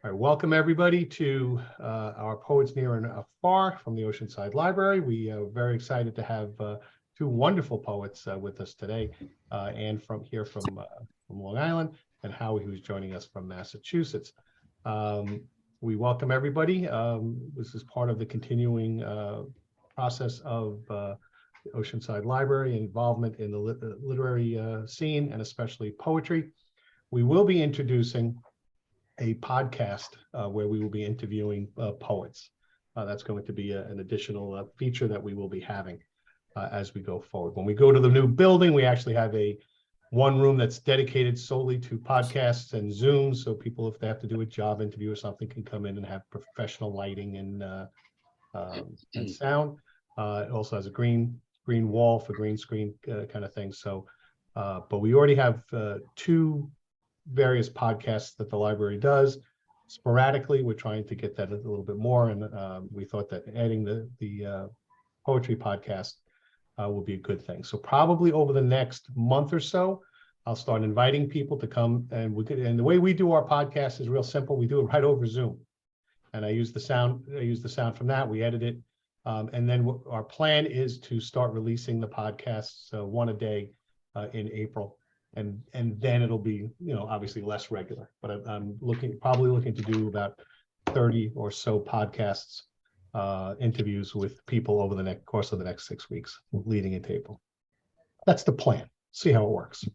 All right, welcome everybody to our Poets Near and Afar from the Oceanside Library. We are very excited to have two wonderful poets with us today, and from Long Island, and Howie, who's joining us from Massachusetts. We welcome everybody. This is part of the continuing process of the Oceanside Library involvement in the literary scene, and especially poetry. We will be introducing a podcast where we will be interviewing poets. That's going to be an additional feature that we will be having as we go forward. When we go to the new building, we actually have one room that's dedicated solely to podcasts and Zoom. So people, if they have to do a job interview or something, can come in and have professional lighting and sound. It also has a green wall for green screen kind of thing. So, but we already have two various podcasts that the library does. Sporadically, we're trying to get that a little bit more, and we thought that adding the poetry podcast will be a good thing. So probably over the next month or so, I'll start inviting people to come, and the way we do our podcast is real simple. We do it right over Zoom, and I use the sound from that. We edit it, and then our plan is to start releasing the podcasts one a day in April. And then it'll be, obviously less regular, but I'm probably looking to do about 30 or so podcasts, interviews with people over the course of the next 6 weeks, leading into April. That's the plan. See how it works.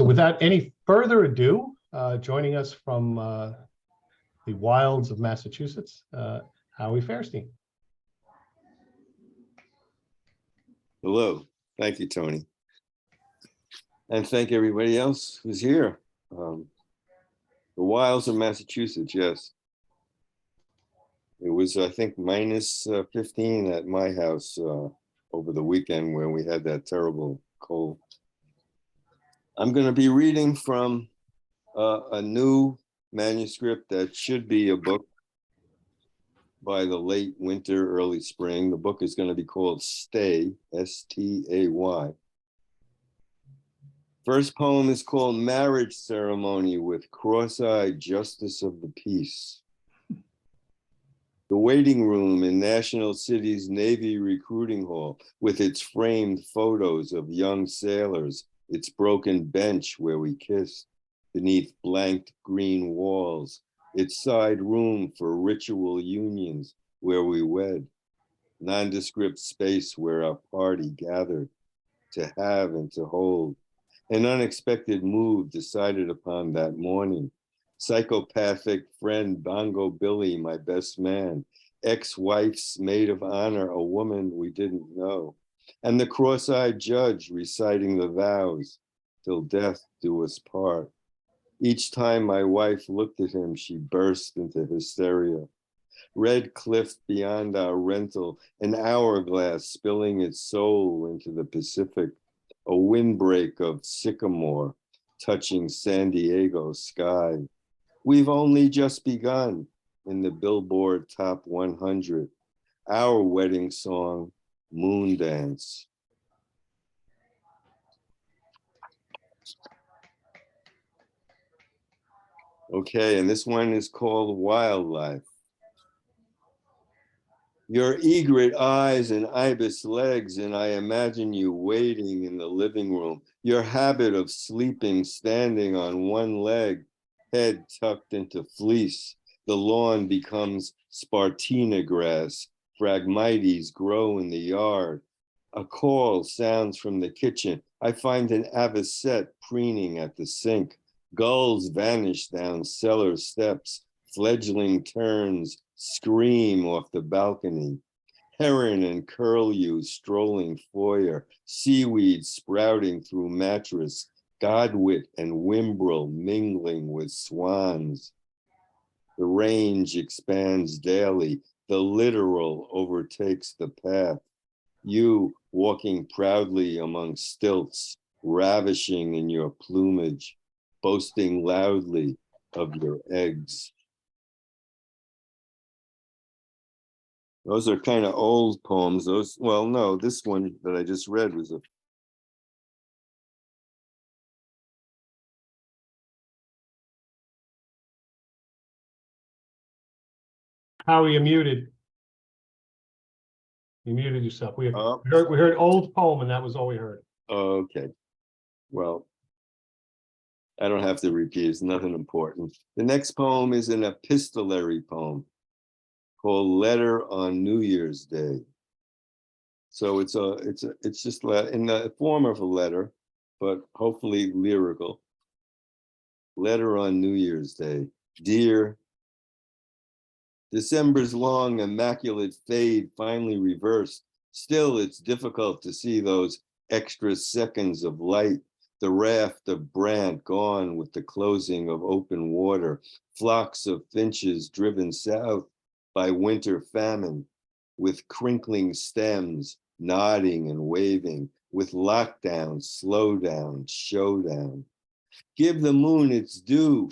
Without any further ado, joining us from the wilds of Massachusetts, Howie Faerstein. Hello. Thank you, Tony. And thank everybody else who's here. The wilds of Massachusetts, yes. It was, I think, minus 15 at my house over the weekend where we had that terrible cold. I'm going to be reading from a new manuscript that should be a book by the late winter, early spring. The book is going to be called Stay, S-T-A-Y. First poem is called Marriage Ceremony with Cross-Eyed Justice of the Peace. The waiting room in National City's Navy recruiting hall with its framed photos of young sailors, its broken bench where we kissed, beneath blanked green walls, its side room for ritual unions where we wed, nondescript space where our party gathered to have and to hold. An unexpected move decided upon that morning. Psychopathic friend Bongo Billy, my best man, ex-wife's maid of honor, a woman we didn't know, and the cross-eyed judge reciting the vows, till death do us part. Each time my wife looked at him, she burst into hysteria. Red cliff beyond our rental, an hourglass spilling its soul into the Pacific, a windbreak of sycamore touching San Diego sky. We've only just begun in the Billboard Top 100, our wedding song, Moon Dance. Okay, and this one is called Wildlife. Your egret eyes and ibis legs, and I imagine you waiting in the living room. Your habit of sleeping standing on one leg, head tucked into fleece. The lawn becomes Spartina grass. Phragmites grow in the yard. A call sounds from the kitchen. I find an avocet preening at the sink. Gulls vanish down cellar steps. Fledgling terns scream off the balcony. Heron and curlew strolling foyer. Seaweed sprouting through mattress. Godwit and whimbrel mingling with swans. The range expands daily. The literal overtakes the path. You walking proudly among stilts, ravishing in your plumage, boasting loudly of your eggs. Those are kind of old poems. This one that I just read was Howie, you muted. You muted yourself. We Oh, heard old poem, and that was all we heard. okay. Well, I don't have to repeat. It's nothing important. The next poem is an epistolary poem called "Letter on New Year's Day." So it's just in the form of a letter, but hopefully lyrical. Letter on New Year's Day. Dear, December's long, immaculate fade finally reversed. Still, it's difficult to see those extra seconds of light. The raft of Brant gone with the closing of open water. Flocks of finches driven south by winter famine, with crinkling stems, nodding and waving, with lockdown, slowdown, showdown. Give the moon its due,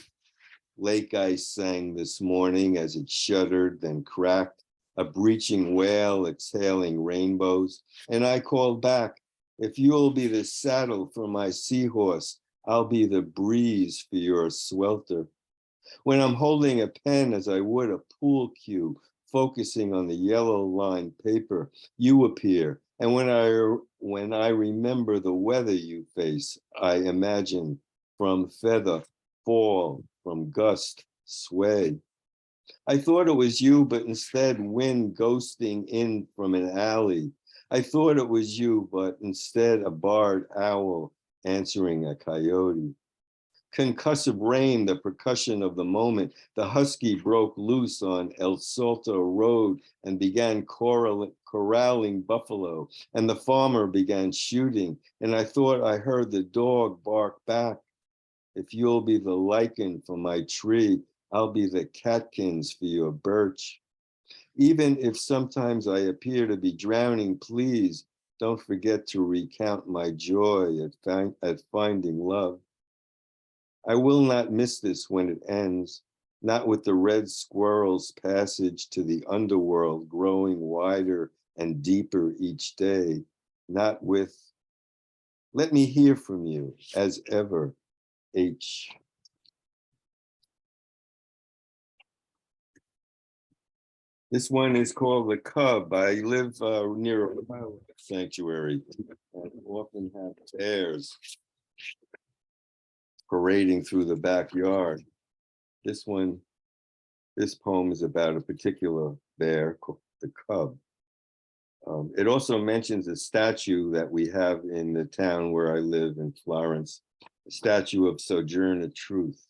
lake ice sang this morning as it shuddered, then cracked, a breaching whale exhaling rainbows. And I called back, if you'll be the saddle for my seahorse, I'll be the breeze for your swelter. When I'm holding a pen as I would a pool cue, focusing on the yellow lined paper, you appear. And when I remember the weather you face, I imagine from feather, fall, from gust, sway. I thought it was you, but instead wind ghosting in from an alley. I thought it was you, but instead a barred owl answering a coyote. Concussive rain, the percussion of the moment, the husky broke loose on El Salto Road and began corralling buffalo, and the farmer began shooting, and I thought I heard the dog bark back. If you'll be the lichen for my tree, I'll be the catkins for your birch. Even if sometimes I appear to be drowning, please don't forget to recount my joy at finding love. I will not miss this when it ends, not with the red squirrel's passage to the underworld growing wider and deeper each day, not with, let me hear from you as ever, H. This one is called The Cub. I live near a wildlife sanctuary and often have bears parading through the backyard. This poem is about a particular bear called the Cub. It also mentions a statue that we have in the town where I live in Florence, a statue of Sojourner Truth.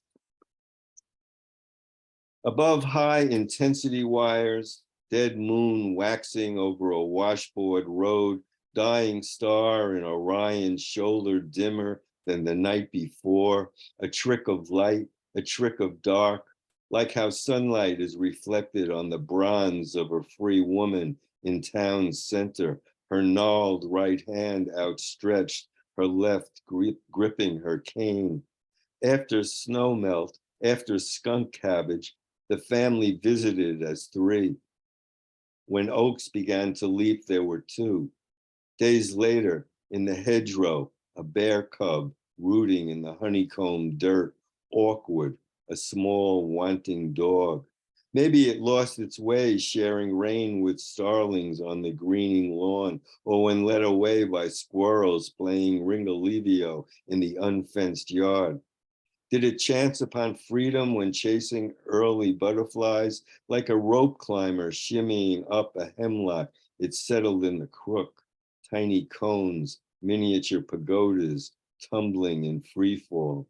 Above high intensity wires, dead moon waxing over a washboard road, dying star in Orion's shoulder dimmer than the night before, a trick of light, a trick of dark, like how sunlight is reflected on the bronze of a free woman in town's center, her gnarled right hand outstretched, her left gripping her cane. After snow melt, after skunk cabbage, the family visited as three. When oaks began to leap, there were two. Days later, in the hedgerow, a bear cub rooting in the honeycomb dirt, awkward, a small wanting dog. Maybe it lost its way sharing rain with starlings on the greening lawn, or when led away by squirrels playing ringalivio in the unfenced yard. Did it chance upon freedom when chasing early butterflies? Like a rope climber shimmying up a hemlock, it settled in the crook. Tiny cones, miniature pagodas, tumbling in free fall.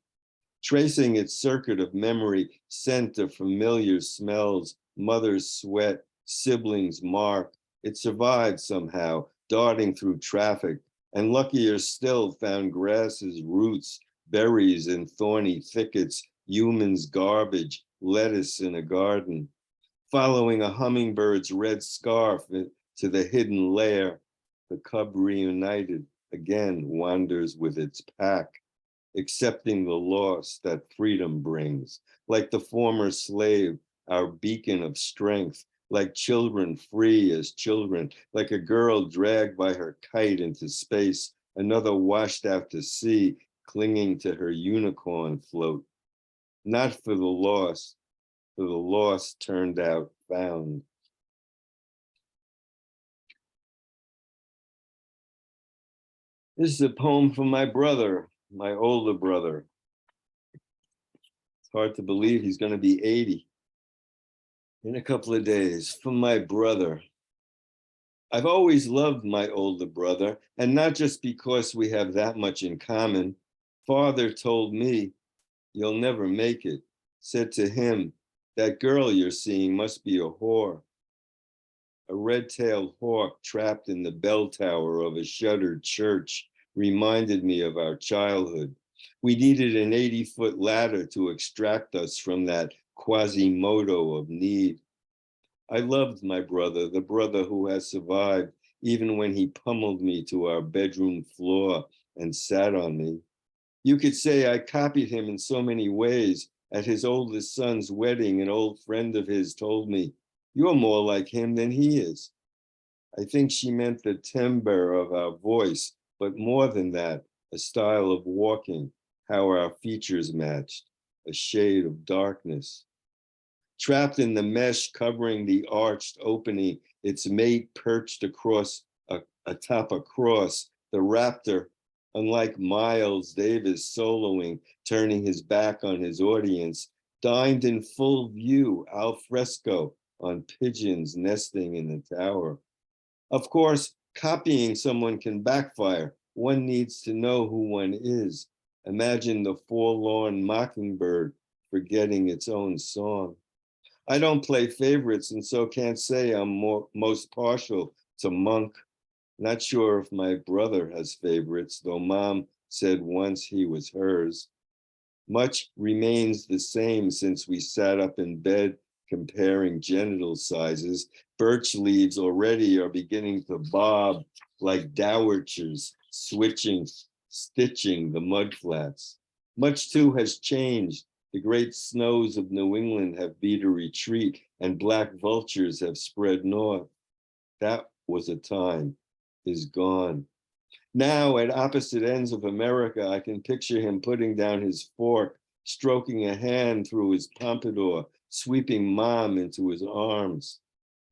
Tracing its circuit of memory, scent of familiar smells, mother's sweat, siblings' mark, it survived somehow, darting through traffic, and luckier still found grass's roots, berries in thorny thickets, humans' garbage, lettuce in a garden. Following a hummingbird's red scarf to the hidden lair, the cub reunited again wanders with its pack, accepting the loss that freedom brings. Like the former slave, our beacon of strength, like children free as children, like a girl dragged by her kite into space, another washed out to sea, clinging to her unicorn float. Not for the loss turned out found. This is a poem from my brother, my older brother. It's hard to believe he's going to be 80 in a couple of days. From my brother. I've always loved my older brother, and not just because we have that much in common. Father told me, "You'll never make it." Said to him, "That girl you're seeing must be a whore." A red-tailed hawk trapped in the bell tower of a shuttered church reminded me of our childhood. We needed an 80-foot ladder to extract us from that Quasimodo of need. I loved my brother, the brother who has survived, even when he pummeled me to our bedroom floor and sat on me. You could say I copied him in so many ways. At his oldest son's wedding, an old friend of his told me, "You're more like him than he is." I think she meant the timbre of our voice, but more than that, a style of walking, how our features matched, a shade of darkness. Trapped in the mesh covering the arched opening, its mate perched atop a cross. The raptor, unlike Miles Davis soloing, turning his back on his audience, dined in full view, al fresco, on pigeons nesting in the tower. Of course, copying someone can backfire. One needs to know who one is. Imagine the forlorn mockingbird forgetting its own song. I don't play favorites, and so can't say I'm most partial to Monk. Not sure if my brother has favorites, though Mom said once he was hers. Much remains the same since we sat up in bed comparing genital sizes. Birch leaves already are beginning to bob like dowitchers, stitching the mudflats. Much too has changed. The great snows of New England have beat a retreat, and black vultures have spread north. That was a time, is gone. Now, at opposite ends of America, I can picture him putting down his fork, stroking a hand through his pompadour, sweeping Mom into his arms.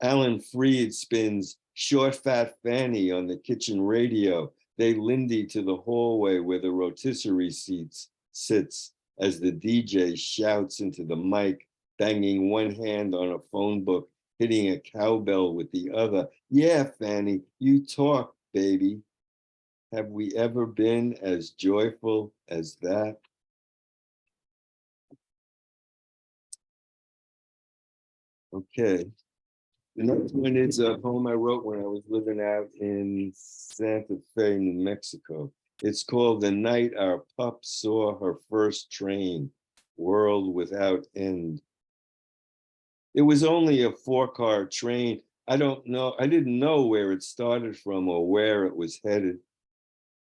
Alan Freed spins Short Fat Fanny on the kitchen radio. They Lindy to the hallway where the rotisserie sits as the DJ shouts into the mic, banging one hand on a phone book, hitting a cowbell with the other. "Yeah, Fanny, you talk, baby." Have we ever been as joyful as that? Okay. The next one is a poem I wrote when I was living out in Santa Fe, New Mexico. It's called "The Night Our Pup Saw Her First Train, World Without End." It was only a 4-car train. I didn't know where it started from or where it was headed.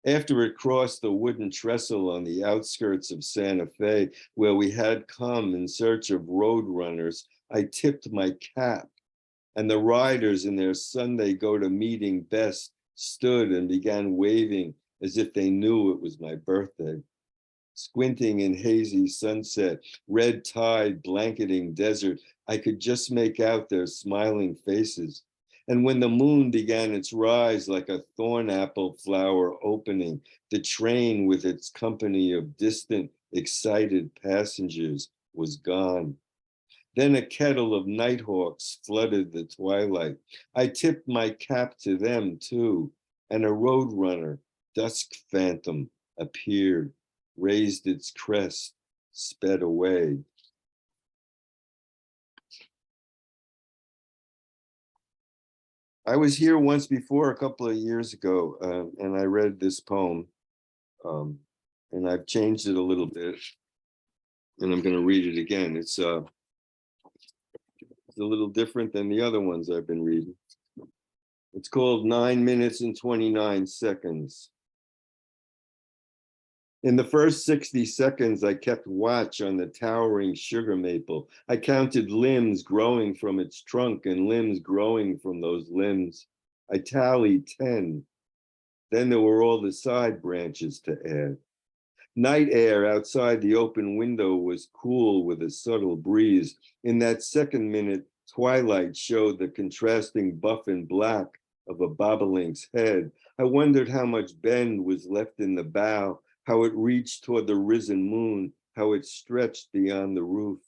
After it crossed the wooden trestle on the outskirts of Santa Fe, where we had come in search of road runners, I tipped my cap, and the riders in their Sunday go-to-meeting best stood and began waving as if they knew it was my birthday. Squinting in hazy sunset, red tide blanketing desert, I could just make out their smiling faces. And when the moon began its rise like a thorn apple flower opening, the train with its company of distant, excited passengers was gone. Then a kettle of nighthawks flooded the twilight. I tipped my cap to them too, and a roadrunner, dusk phantom, appeared, raised its crest, sped away. I was here once before a couple of years ago, and I read this poem, and I've changed it a little bit, and I'm going to read it again. It's a little different than the other ones I've been reading. It's called 9 minutes and 29 seconds. In the first 60 seconds, I kept watch on the towering sugar maple. I counted limbs growing from its trunk and limbs growing from those limbs. I tallied 10. Then there were all the side branches to add. Night air outside the open window was cool with a subtle breeze. In that second minute, Twilight showed the contrasting buff and black of a bobolink's head. I wondered how much bend was left in the bow, how it reached toward the risen moon, how it stretched beyond the roof.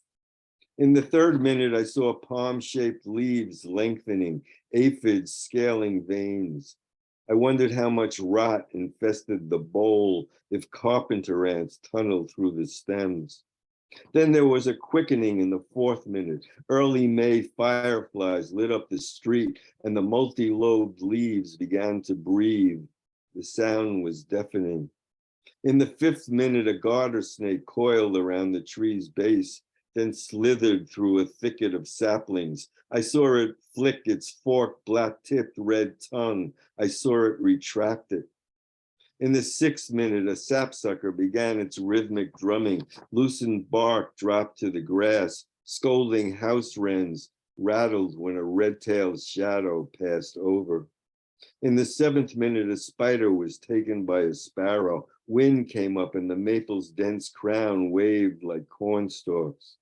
In the third minute, I saw palm-shaped leaves lengthening, aphids scaling veins. I wondered how much rot infested the bowl if carpenter ants tunneled through the stems. Then there was a quickening in the fourth minute. Early May fireflies lit up the street and the multi-lobed leaves began to breathe. The sound was deafening. In the fifth minute, a garter snake coiled around the tree's base, then slithered through a thicket of saplings. I saw it flick its forked, black-tipped red tongue. I saw it retract it. In the sixth minute, a sapsucker began its rhythmic drumming. Loosened bark dropped to the grass. Scolding house wrens rattled when a red-tailed shadow passed over. In the seventh minute, a spider was taken by a sparrow. Wind came up and the maple's dense crown waved like cornstalks.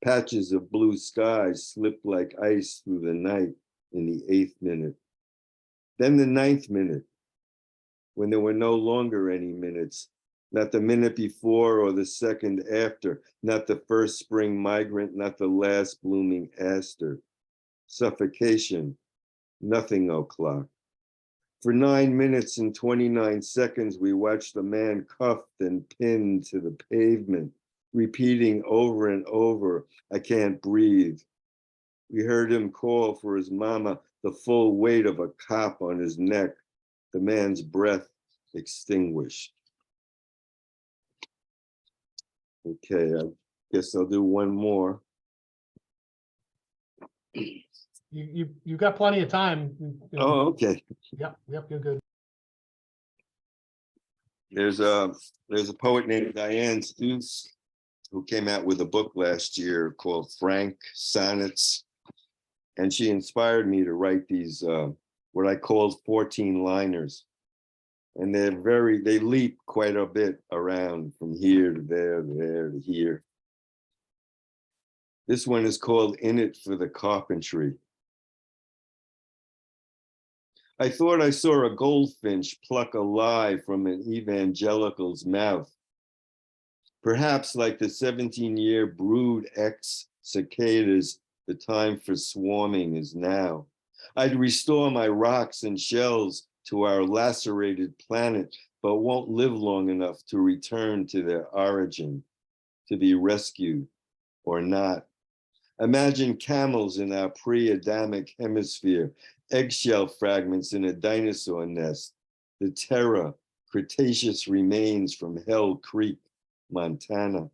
Patches of blue sky slipped like ice through the night in the eighth minute. Then the ninth minute, when there were no longer any minutes, not the minute before or the second after, not the first spring migrant, not the last blooming aster. Suffocation, nothing o'clock. For 9 minutes and 29 seconds, we watched the man cuffed and pinned to the pavement, repeating over and over, "I can't breathe." We heard him call for his mama, the full weight of a cop on his neck, the man's breath extinguished. Okay, I guess I'll do one more. You got plenty of time. Oh, okay. Yep, you're good. There's a poet named Diane Stutz who came out with a book last year called Frank Sonnets. And she inspired me to write these, what I called 14-liners. And they leap quite a bit around from here to there to here. This one is called In It for the Carpentry. I thought I saw a goldfinch pluck a lie from an evangelical's mouth. Perhaps like the 17-year brood ex-cicadas, the time for swarming is now. I'd restore my rocks and shells to our lacerated planet, but won't live long enough to return to their origin, to be rescued or not. Imagine camels in our pre-Adamic hemisphere, eggshell fragments in a dinosaur nest, the terra, Cretaceous remains from Hell Creek, Montana.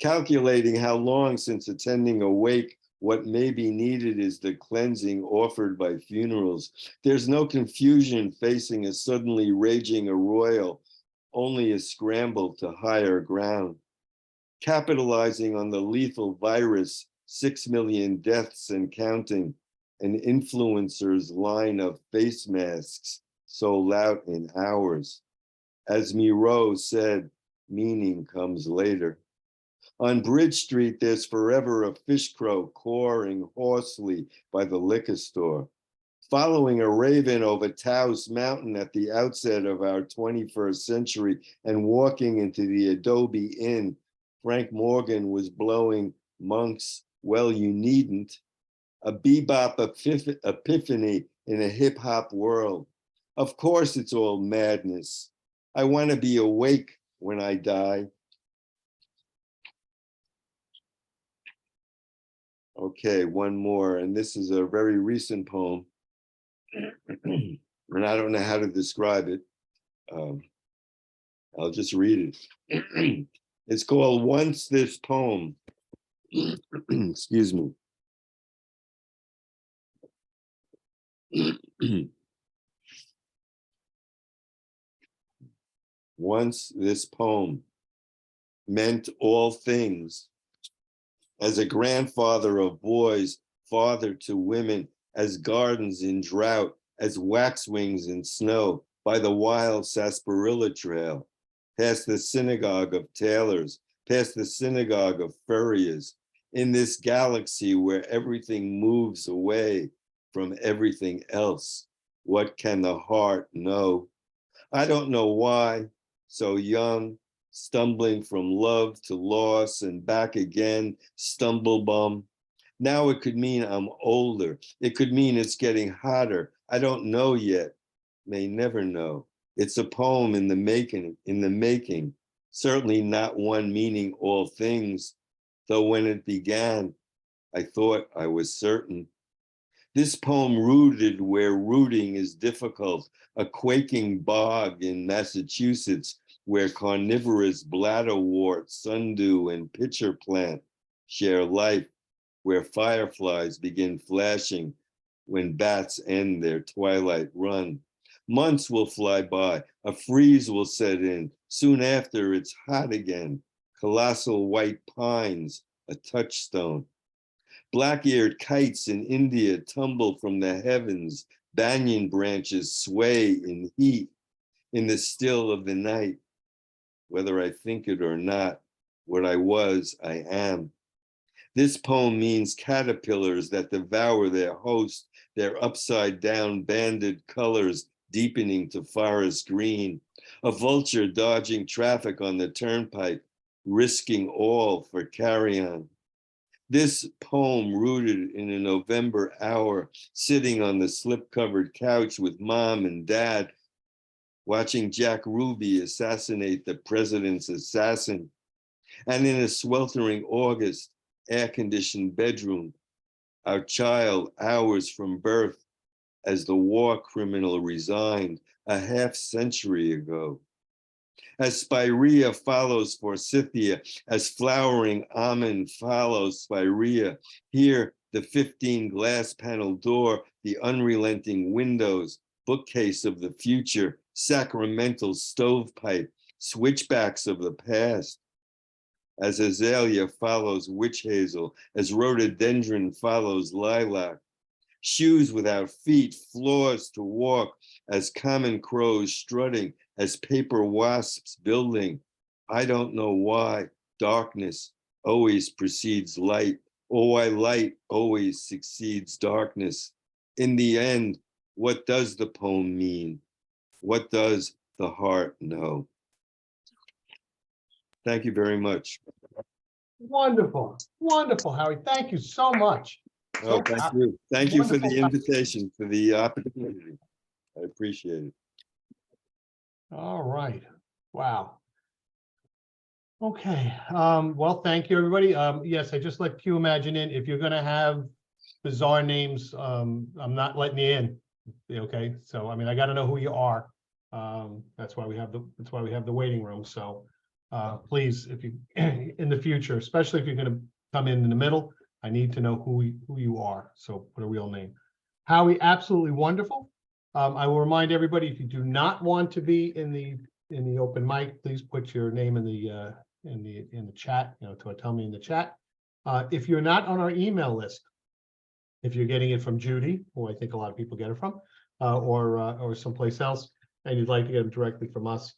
Calculating how long since attending a wake, what may be needed is the cleansing offered by funerals. There's no confusion facing a suddenly raging arroyo, only a scramble to higher ground. Capitalizing on the lethal virus, 6 million deaths and counting, an influencer's line of face masks sold out in hours. As Miro said, meaning comes later. On Bridge Street, there's forever a fish crow cawing hoarsely by the liquor store. Following a raven over Taos Mountain at the outset of our 21st century and walking into the Adobe Inn, Frank Morgan was blowing Monk's Well You Needn't, a bebop epiphany in a hip hop world. Of course it's all madness. I want to be awake when I die. Okay, one more, and this is a very recent poem, and I don't know how to describe it. I'll just read it. It's called Once This Poem. Excuse me. Once this poem meant all things. As a grandfather of boys, father to women, as gardens in drought, as waxwings in snow, by the wild sarsaparilla trail, past the synagogue of tailors, past the synagogue of furriers, In this galaxy where everything moves away from everything else, what can the heart know? I don't know why, so young, stumbling from love to loss and back again, stumble bum. Now it could mean I'm older. It could mean it's getting hotter. I don't know yet, may never know. It's a poem in the making, certainly not one meaning all things, though when it began, I thought I was certain. This poem rooted where rooting is difficult, a quaking bog in Massachusetts where carnivorous bladderwort, sundew, and pitcher plant share life, where fireflies begin flashing when bats end their twilight run. Months will fly by, a freeze will set in. Soon after, it's hot again. Colossal white pines, a touchstone. Black-eared kites in India tumble from the heavens. Banyan branches sway in heat in the still of the night. Whether I think it or not, what I was, I am. This poem means caterpillars that devour their host, their upside down banded colors deepening to forest green, a vulture dodging traffic on the turnpike, risking all for carrion. This poem rooted in a November hour, sitting on the slip-covered couch with mom and dad, watching Jack Ruby assassinate the president's assassin, and in a sweltering August, air-conditioned bedroom, our child hours from birth as the war criminal resigned a half-century ago. As Spirea follows Forsythia, as flowering almond follows Spirea, here the 15 glass panel door, the unrelenting windows, bookcase of the future, sacramental stovepipe, switchbacks of the past. As azalea follows witch hazel, as rhododendron follows lilac, shoes without feet, floors to walk, as common crows strutting, as paper wasps building. I don't know why darkness always precedes light, or why light always succeeds darkness. In the end, what does the poem mean? What does the heart know? Thank you very much. Wonderful, wonderful, Howie. Thank you so much. Oh, thank you. Thank you for the Wonderful. invitation, for the opportunity. I appreciate it. All right. Wow. Okay. Well, thank you, everybody. Yes, I just let Q Imagine in. If you're going to have bizarre names, I'm not letting you in. Okay. So, I mean, I got to know who you are. That's why we have the waiting room. So, please, if you in the future, especially if you're going to come in the middle, I need to know who you are. So put a real name. Howie, absolutely wonderful. I will remind everybody, if you do not want to be in the open mic, please put your name in the chat, to tell me in the chat. If you're not on our email list, if you're getting it from Judy, who I think a lot of people get it from, or someplace else, and you'd like to get them directly from us,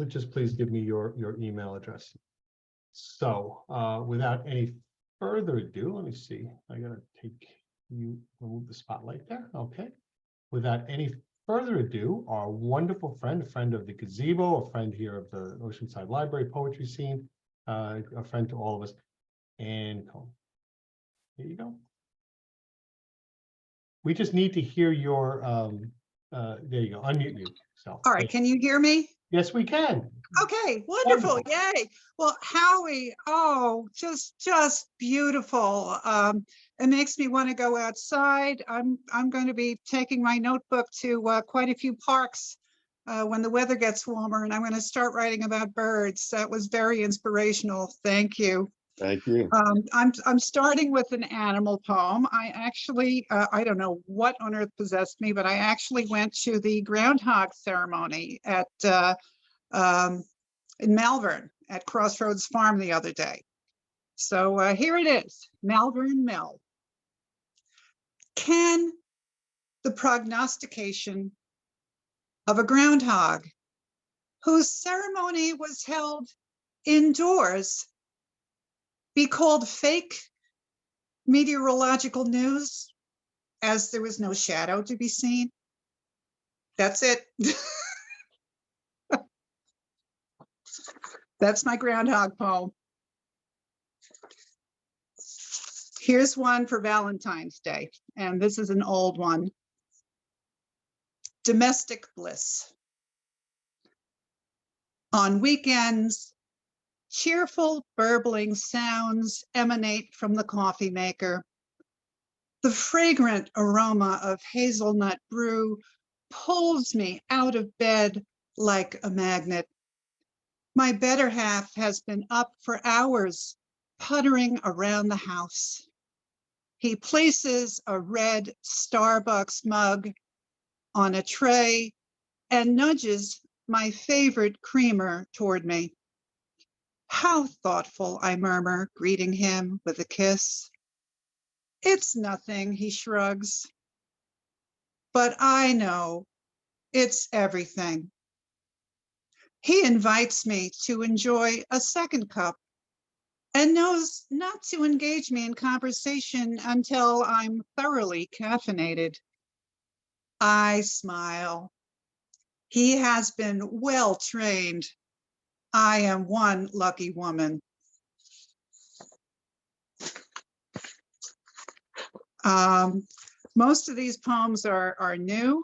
just please give me your email address. So without any further ado, let me see. I gotta remove the spotlight there. Okay. Without any further ado, our wonderful friend, a friend of the gazebo, a friend here of the Oceanside Library poetry scene, a friend to all of us, and Coen. Here you go. We just need to hear your, there you go, unmute yourself. All right, can you hear me? Yes, we can. Okay, wonderful, yay. Well, Howie, oh, just beautiful. It makes me want to go outside. I'm going to be taking my notebook to quite a few parks when the weather gets warmer, and I'm going to start writing about birds. That was very inspirational. Thank you. Thank you. I'm starting with an animal poem. I actually, I don't know what on earth possessed me, but I actually went to the groundhog ceremony at in Malvern at Crossroads Farm the other day. So here it is, Malvern Mill. Can the prognostication of a groundhog whose ceremony was held indoors be called fake meteorological news, as there was no shadow to be seen. That's it. That's my groundhog poem. Here's one for Valentine's Day, and this is an old one. Domestic bliss. On weekends, cheerful burbling sounds emanate from the coffee maker. The fragrant aroma of hazelnut brew pulls me out of bed like a magnet. My better half has been up for hours, puttering around the house. He places a red Starbucks mug on a tray and nudges my favorite creamer toward me. How thoughtful, I murmur, greeting him with a kiss. It's nothing, he shrugs. But I know it's everything. He invites me to enjoy a second cup and knows not to engage me in conversation until I'm thoroughly caffeinated. I smile. He has been well trained. I am one lucky woman. Most of these poems are new.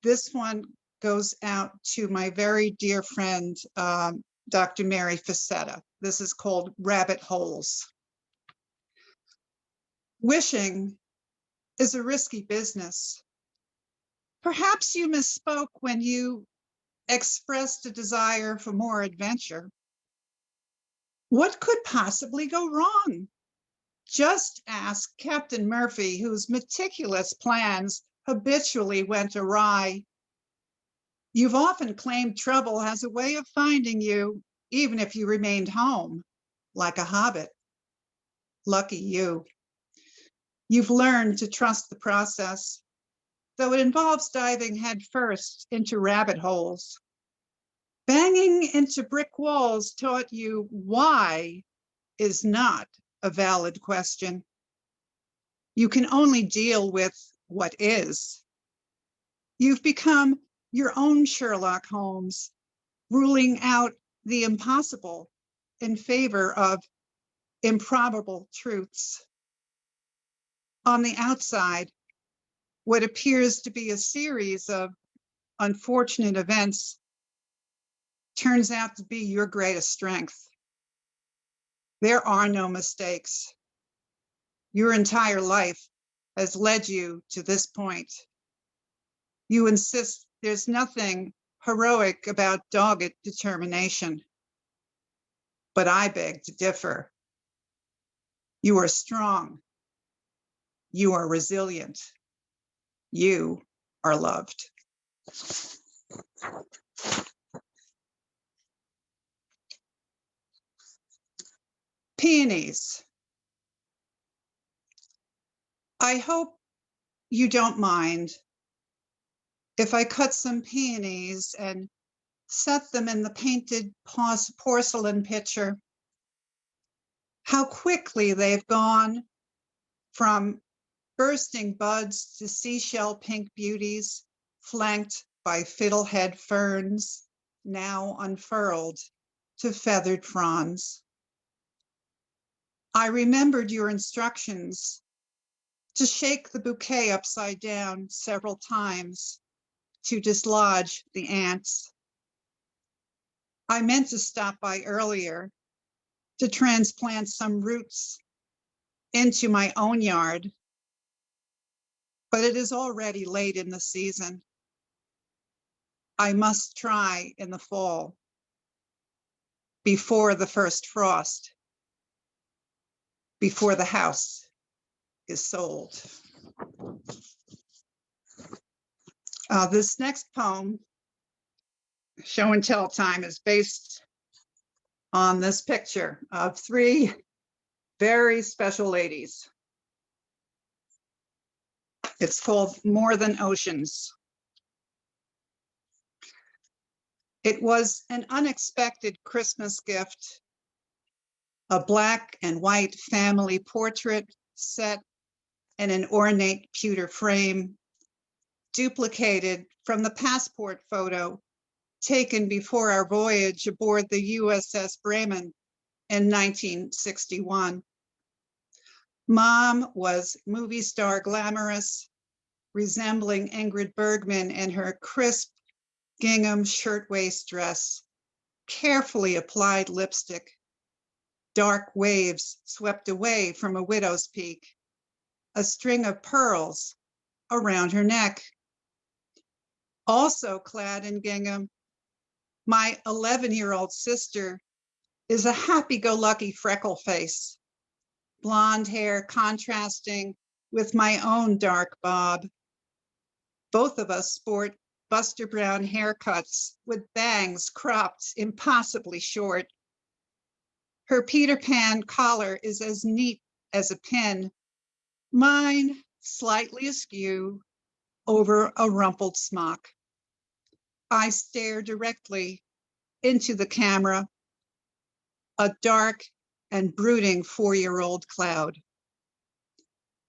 This one goes out to my very dear friend, Dr. Mary Facetta. This is called Rabbit Holes. Wishing is a risky business. Perhaps you misspoke when you expressed a desire for more adventure. What could possibly go wrong? Just ask Captain Murphy, whose meticulous plans habitually went awry. You've often claimed trouble has a way of finding you, even if you remained home, like a hobbit. Lucky you. You've learned to trust the process, though it involves diving headfirst into rabbit holes. Banging into brick walls taught you why is not a valid question. You can only deal with what is. You've become your own Sherlock Holmes, ruling out the impossible in favor of improbable truths. On the outside, what appears to be a series of unfortunate events turns out to be your greatest strength. There are no mistakes. Your entire life has led you to this point. You insist there's nothing heroic about dogged determination. But I beg to differ. You are strong. You are resilient. You are loved. Peonies. I hope you don't mind if I cut some peonies and set them in the painted porcelain pitcher. How quickly they've gone from bursting buds to seashell pink beauties, flanked by fiddlehead ferns, now unfurled to feathered fronds. I remembered your instructions to shake the bouquet upside down several times to dislodge the ants. I meant to stop by earlier to transplant some roots into my own yard, but it is already late in the season. I must try in the fall, before the first frost, before the house is sold. This next poem, Show and Tell Time, is based on this picture of three very special ladies. It's called More Than Oceans. It was an unexpected Christmas gift a black and white family portrait set in an ornate pewter frame, duplicated from the passport photo taken before our voyage aboard the USS Bremen in 1961. Mom was movie star glamorous, resembling Ingrid Bergman in her crisp gingham shirtwaist dress, carefully applied lipstick, dark waves swept away from a widow's peak, a string of pearls around her neck. Also clad in gingham, my 11-year-old sister is a happy-go-lucky freckle face, blonde hair contrasting with my own dark bob. Both of us sport Buster Brown haircuts with bangs cropped impossibly short. Her Peter Pan collar is as neat as a pin, mine slightly askew over a rumpled smock. I stare directly into the camera, a dark and brooding 4-year-old cloud.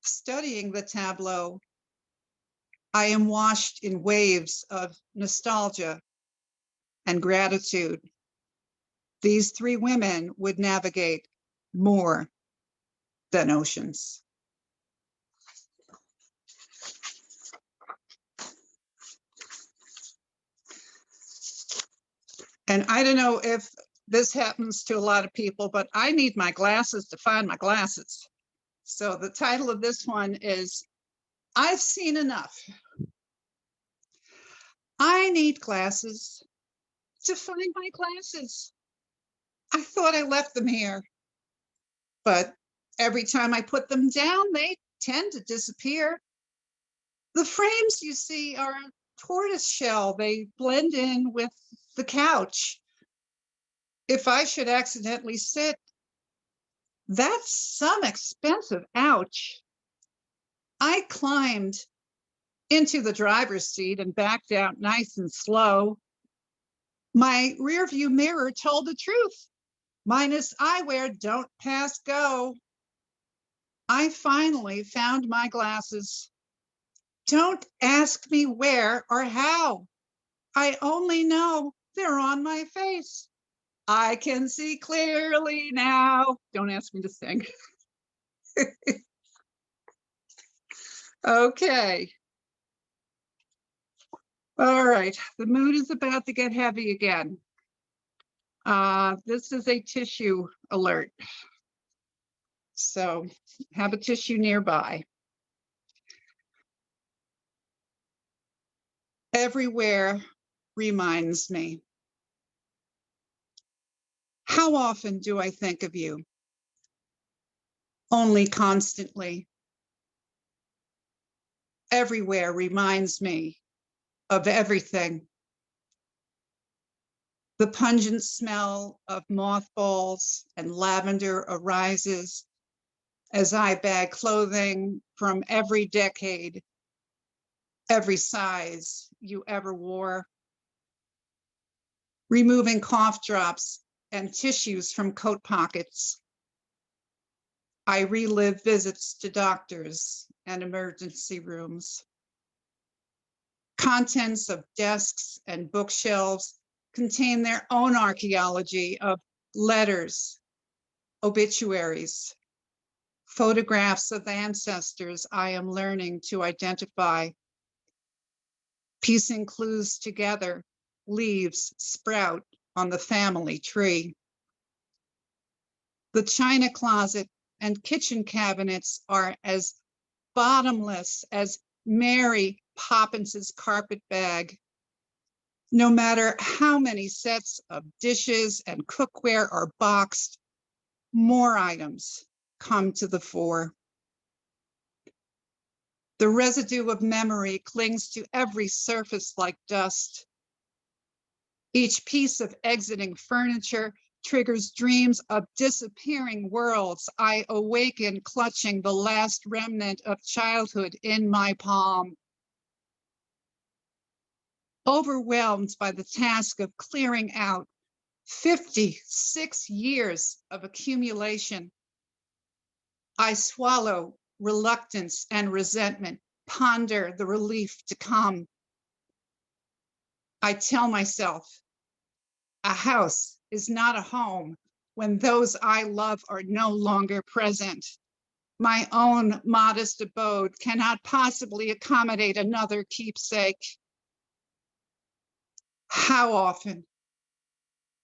Studying the tableau, I am washed in waves of nostalgia and gratitude. These 3 women would navigate more than oceans. And I don't know if this happens to a lot of people, but I need my glasses to find my glasses. So the title of this one is, I've Seen Enough. I need glasses to find my glasses. I thought I left them here, but every time I put them down, they tend to disappear. The frames you see are tortoise shell. They blend in with the couch. If I should accidentally sit, that's some expensive ouch. I climbed into the driver's seat and backed out nice and slow. My rearview mirror told the truth. Minus eyewear, don't pass go. I finally found my glasses. Don't ask me where or how. I only know they're on my face. I can see clearly now. Don't ask me to sing. Okay. All right, the mood is about to get heavy again. This is a tissue alert. So have a tissue nearby. Everywhere reminds me. How often do I think of you? Only constantly. Everywhere reminds me of everything. The pungent smell of mothballs and lavender arises as I bag clothing from every decade, every size you ever wore, removing cough drops and tissues from coat pockets. I relive visits to doctors and emergency rooms. Contents of desks and bookshelves contain their own archaeology of letters, obituaries, photographs of ancestors I am learning to identify. Piecing clues together, leaves sprout on the family tree. The china closet and kitchen cabinets are as bottomless as Mary Poppins's carpet bag. No matter how many sets of dishes and cookware are boxed, more items come to the fore. The residue of memory clings to every surface like dust. Each piece of exiting furniture triggers dreams of disappearing worlds. I awaken clutching the last remnant of childhood in my palm. Overwhelmed by the task of clearing out 56 years of accumulation. I swallow reluctance and resentment, ponder the relief to come. I tell myself, a house is not a home when those I love are no longer present. My own modest abode cannot possibly accommodate another keepsake. How often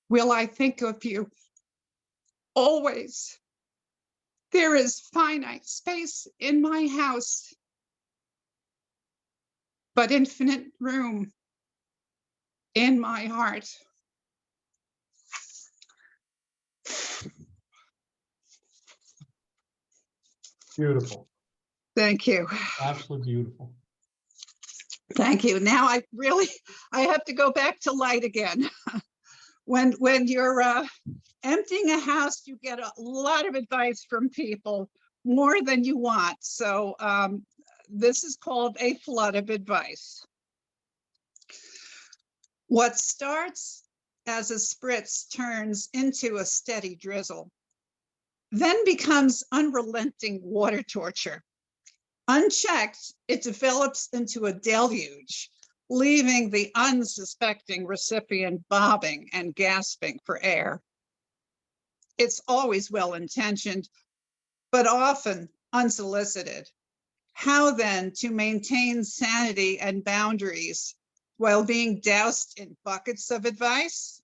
will I think of you? Always. There is finite space in my house, but infinite room in my heart. Beautiful, Thank you. absolutely beautiful. Thank you. Now I have to go back to light again. When you're emptying a house, you get a lot of advice from people, more than you want. So this is called a flood of advice. What starts as a spritz turns into a steady drizzle, then becomes unrelenting water torture. Unchecked, it develops into a deluge, leaving the unsuspecting recipient bobbing and gasping for air. It's always well-intentioned, but often unsolicited. How then to maintain sanity and boundaries while being doused in buckets of advice?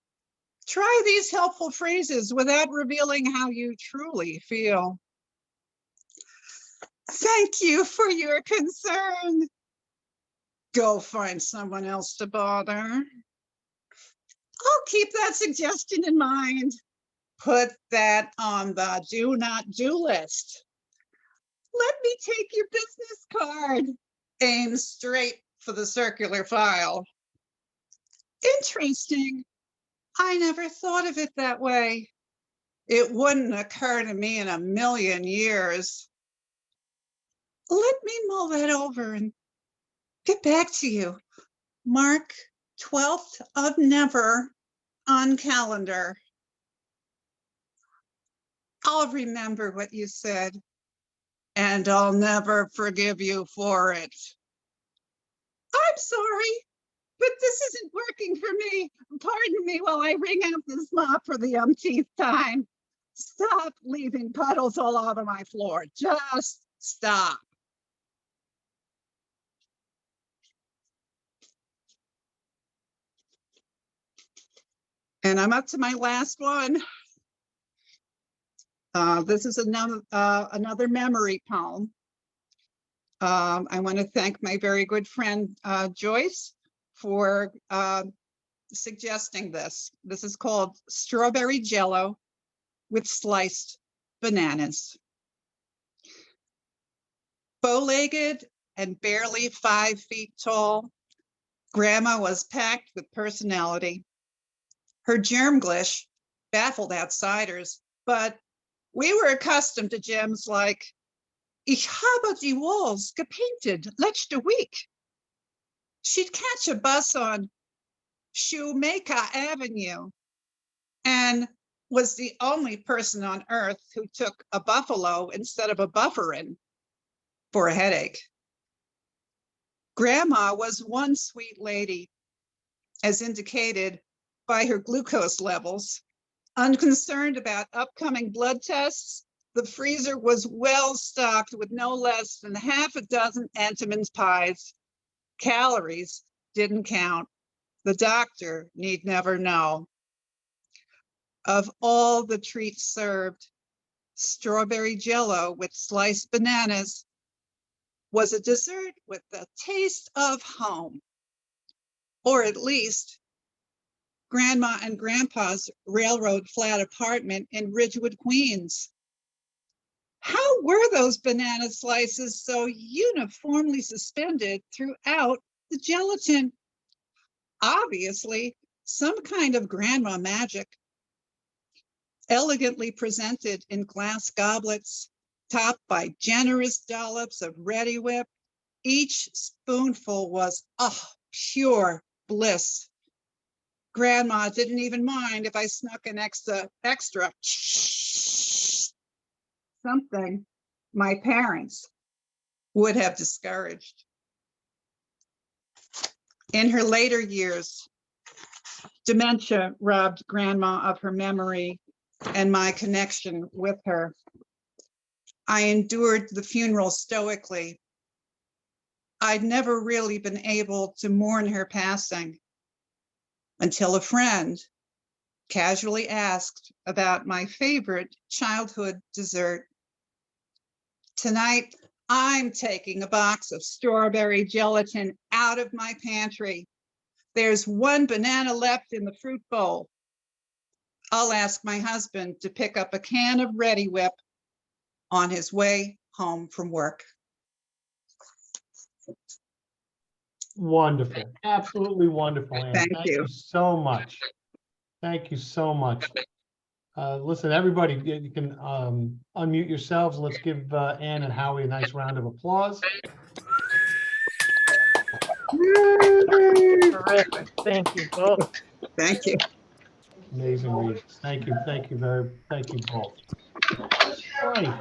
Try these helpful phrases without revealing how you truly feel. Thank you for your concern. Go find someone else to bother. I'll keep that suggestion in mind. Put that on the do not do list. Let me take your business card. Aim straight for the circular file. Interesting. I never thought of it that way. It wouldn't occur to me in a million years. Let me mull that over and get back to you. Mark 12th of never on calendar. I'll remember what you said, and I'll never forgive you for it. I'm sorry, but this isn't working for me. Pardon me while I wring out this mop for the umpteenth time. Stop leaving puddles all over my floor. Just stop. And I'm up to my last one. This is another memory poem. I want to thank my very good friend Joyce for suggesting this. This is called Strawberry Jello with Sliced Bananas. Bow-legged and barely 5 feet tall, Grandma was packed with personality. Her germglish baffled outsiders, but we were accustomed to gems like, Ich habe die walls gepainted letzte week. She'd catch a bus on Shoemaker Avenue and was the only person on earth who took a buffalo instead of a bufferin for a headache. Grandma was one sweet lady, as indicated by her glucose levels. Unconcerned about upcoming blood tests, the freezer was well stocked with no less than half a dozen Entenmann's pies. Calories didn't count. The doctor need never know. Of all the treats served, strawberry jello with sliced bananas was a dessert with the taste of home, or at least Grandma and Grandpa's railroad flat apartment in Ridgewood, Queens. How were those banana slices so uniformly suspended throughout the gelatin? Obviously, some kind of grandma magic. Elegantly presented in glass goblets, topped by generous dollops of Ready Whip, each spoonful was pure bliss. grandma didn't even mind if I snuck an extra something my parents would have discouraged. In her later years, dementia robbed grandma of her memory and my connection with her. I endured the funeral stoically. I'd never really been able to mourn her passing until a friend casually asked about my favorite childhood dessert. Tonight, I'm taking a box of strawberry gelatin out of my pantry. There's one banana left in the fruit bowl. I'll ask my husband to pick up a can of Ready Whip on his way home from work. Wonderful, absolutely wonderful, Ann. Thank Thank you. you so much. Thank you so much. Listen, everybody, you can unmute yourselves. Let's give Ann and Howie a nice round of applause. Terrific. Thank you both. Thank you. Amazing readings. Thank you thank you both. All right.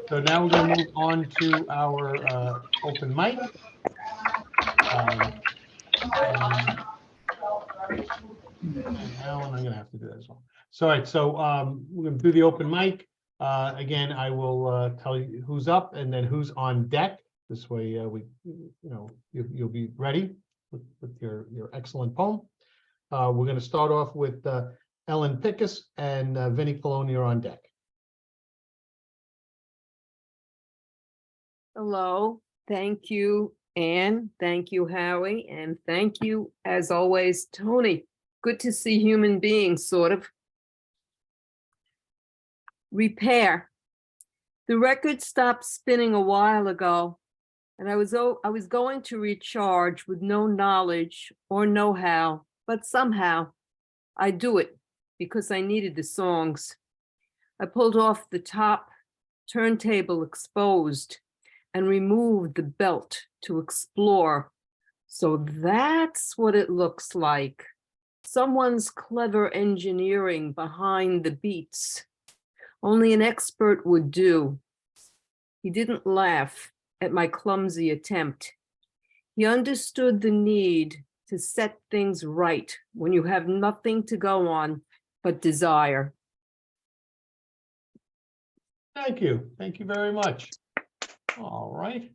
So now we're going to move on to our open mic. And Alan, I'm going to have to do that as well. So, all right, so we're going to do the open mic. Again, I will tell you who's up and then who's on deck. This way, you'll be ready with your excellent poem. We're going to start off with Ellen Pickus and Vinnie Coloni are on deck. Hello, thank you, Anne. Thank you, Howie, and thank you, as always, Tony. Good to see human beings, sort of. Repair. The record stopped spinning a while ago, and I was going to recharge with no knowledge or know-how, but somehow I do it because I needed the songs. I pulled off the top turntable exposed and removed the belt to explore. So that's what it looks like. Someone's clever engineering behind the beats. Only an expert would do. He didn't laugh at my clumsy attempt. He understood the need to set things right when you have nothing to go on but desire. Thank you. Thank you very much. All right.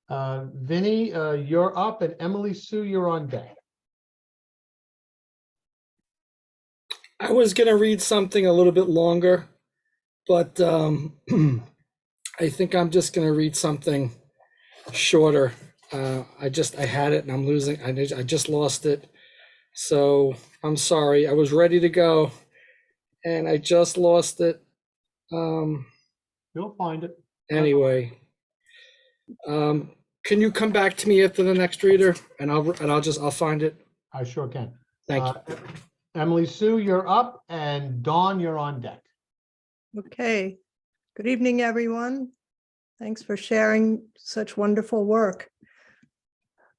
Vinnie, you're up, and Emily Sue, you're on deck. I was going to read something a little bit longer, but I think I'm just going to read something shorter. I had it and I'm losing. I just lost it. So I'm sorry. I was ready to go and I just lost it. You'll find it. Anyway, can you come back to me after the next reader and I'll find it. I sure can. Thank you. Emily Sue, you're up, and Dawn, you're on deck. Okay. Good evening, everyone. Thanks for sharing such wonderful work.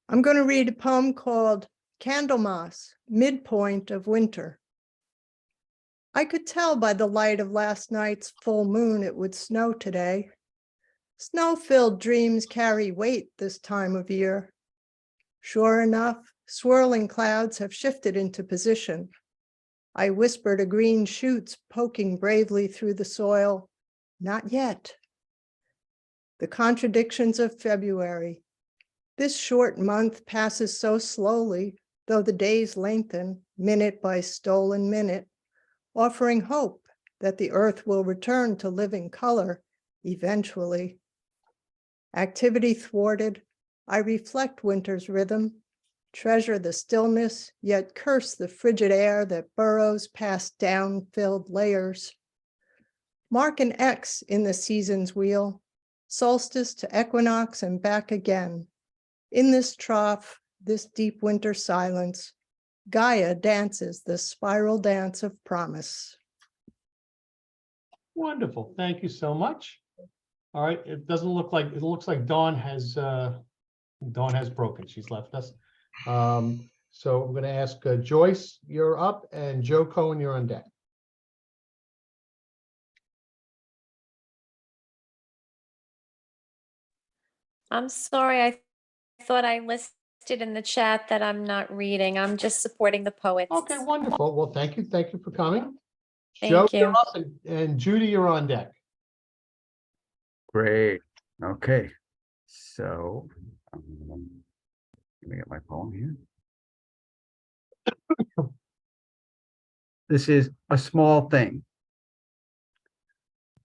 I'm going to read a poem called Candlemas, Midpoint of Winter. I could tell by the light of last night's full moon it would snow today. Snow-filled dreams carry weight this time of year. Sure enough, swirling clouds have shifted into position. I whispered a green shoots poking bravely through the soil. Not yet. The contradictions of February. This short month passes so slowly, though the days lengthen, minute by stolen minute, offering hope that the earth will return to living color eventually. Activity thwarted, I reflect winter's rhythm, treasure the stillness, yet curse the frigid air that burrows past down-filled layers. Mark an X in the season's wheel, solstice to equinox and back again. In this trough, this deep winter silence, Gaia dances the spiral dance of promise. Wonderful. Thank you so much. All right. It looks like Dawn has broken. She's left us. So I'm going to ask Joyce, you're up, and Joe Cohen, you're on deck. I'm sorry, I thought I listed in the chat that I'm not reading. I'm just supporting the poets. Okay, wonderful. Well, thank you. Thank you for coming. Thank Joe, you're you. up, and Judy, you're on deck. Great. Okay. So, let me get my poem here. This is a small thing.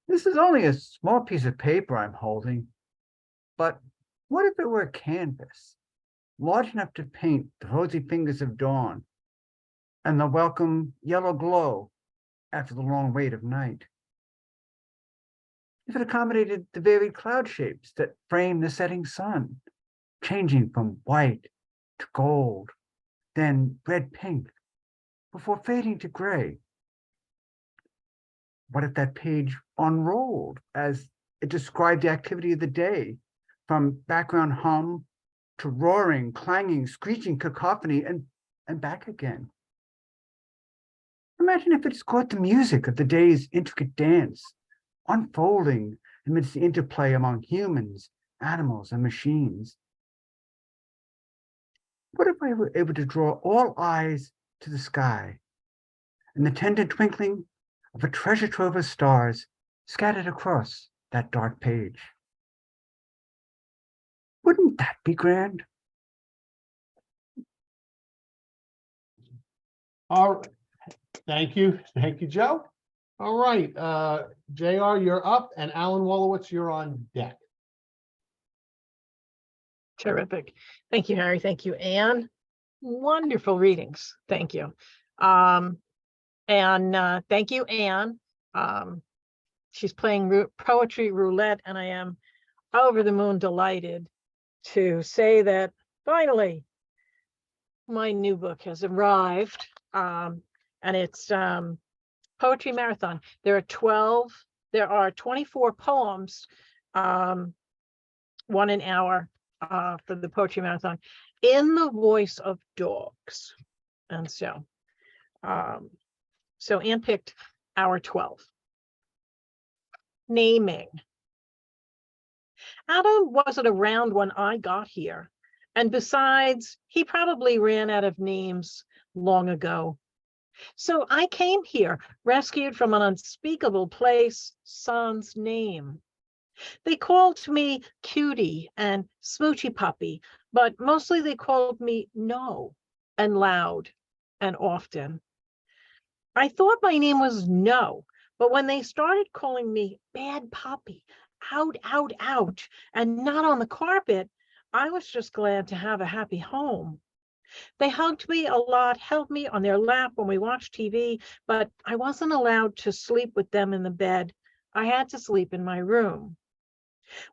This is only a small piece of paper I'm holding, but what if it were a canvas, large enough to paint the rosy fingers of dawn and the welcome yellow glow after the long wait of night? If it accommodated the varied cloud shapes that frame the setting sun, changing from white to gold, then red-pink, before fading to gray. What if that page unrolled as it described the activity of the day, from background hum to roaring, clanging, screeching cacophony, and back again? Imagine if it caught the music of the day's intricate dance, unfolding amidst the interplay among humans, animals, and machines. What if I were able to draw all eyes to the sky and the tender twinkling of a treasure trove of stars scattered across that dark page? Wouldn't that be grand? All right. Thank you. Thank you, Joe. All right. JR, you're up, and Alan Wolowitz, you're on deck. Terrific. Thank you, Harry. Thank you, Anne. Wonderful readings. Thank you. Thank you, Anne. She's playing poetry roulette, and I am over the moon delighted to say that finally my new book has arrived. And it's Poetry Marathon. There are 24 poems, 1 an hour for the Poetry Marathon, in the voice of dogs. And so Anne picked hour 12. Naming. Adam wasn't around when I got here. And besides, he probably ran out of names long ago. So I came here, rescued from an unspeakable place, Son's name. They called me Cutie and Smoochy Puppy, but mostly they called me No and Loud and Often. I thought my name was No, but when they started calling me Bad Puppy, out, out, out, and not on the carpet, I was just glad to have a happy home. They hugged me a lot, held me on their lap when we watched TV, but I wasn't allowed to sleep with them in the bed. I had to sleep in my room.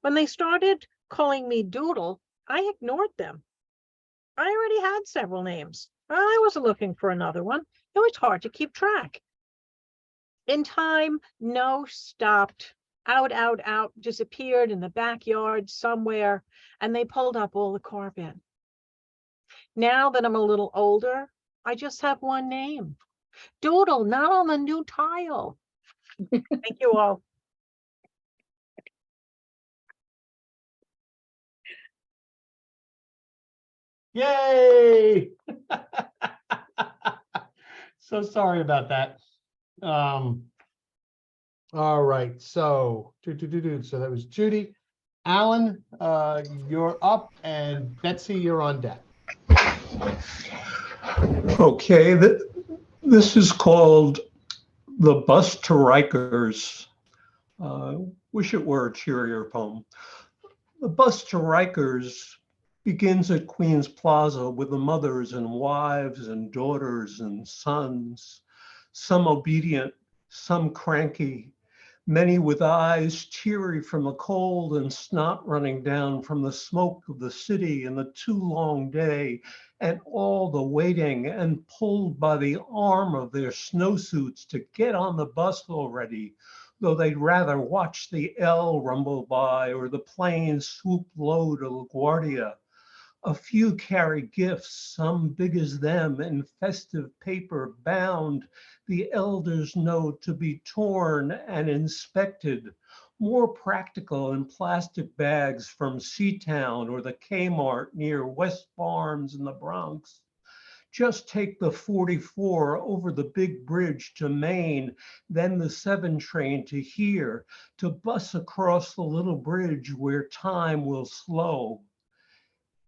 When they started calling me Doodle, I ignored them. I already had several names. I wasn't looking for another one. It was hard to keep track. In time, No stopped. Out, out, out, disappeared in the backyard somewhere, and they pulled up all the carpet. Now that I'm a little older, I just have one name. Doodle, not on the new tile. Thank you all. Yay! So sorry about that. All right, so so that was Judy. Alan, you're up, and Betsy, you're on deck. Okay, this is called The Bus to Rikers. Wish it were a cheerier poem. The bus to Rikers begins at Queens Plaza with the mothers and wives and daughters and sons, some obedient, some cranky, many with eyes teary from the cold and snot running down from the smoke of the city and the too long day and all the waiting, and pulled by the arm of their snowsuits to get on the bus already, though they'd rather watch the L rumble by or the plane swoop low to LaGuardia. A few carry gifts, some big as them, in festive paper bound, the elders know to be torn and inspected. More practical in plastic bags from Seatown or the Kmart near West Farms in the Bronx. Just take the 44 over the big bridge to Maine, then the 7 train to here, to bus across the little bridge where time will slow.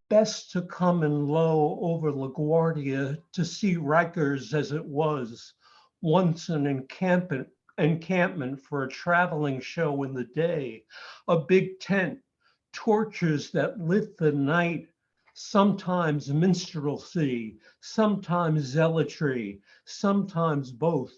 Best to come in low over LaGuardia to see Rikers as it was, once an encampment for a traveling show in the day, a big tent, torches that lit the night, sometimes minstrelsy, sometimes zealotry, sometimes both,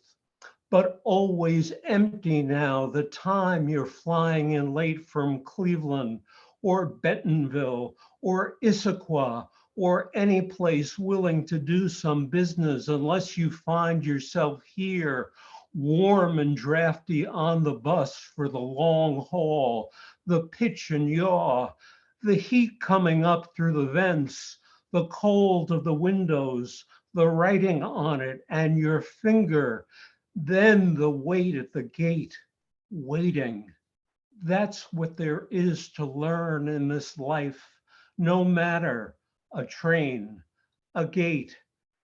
but always empty now the time you're flying in late from Cleveland or Bentonville or Issaquah or any place willing to do some business unless you find yourself here, warm and drafty on the bus for the long haul, the pitch and yaw, the heat coming up through the vents, the cold of the windows, the writing on it and your finger, then the wait at the gate, waiting. That's what there is to learn in this life, no matter a train, a gate,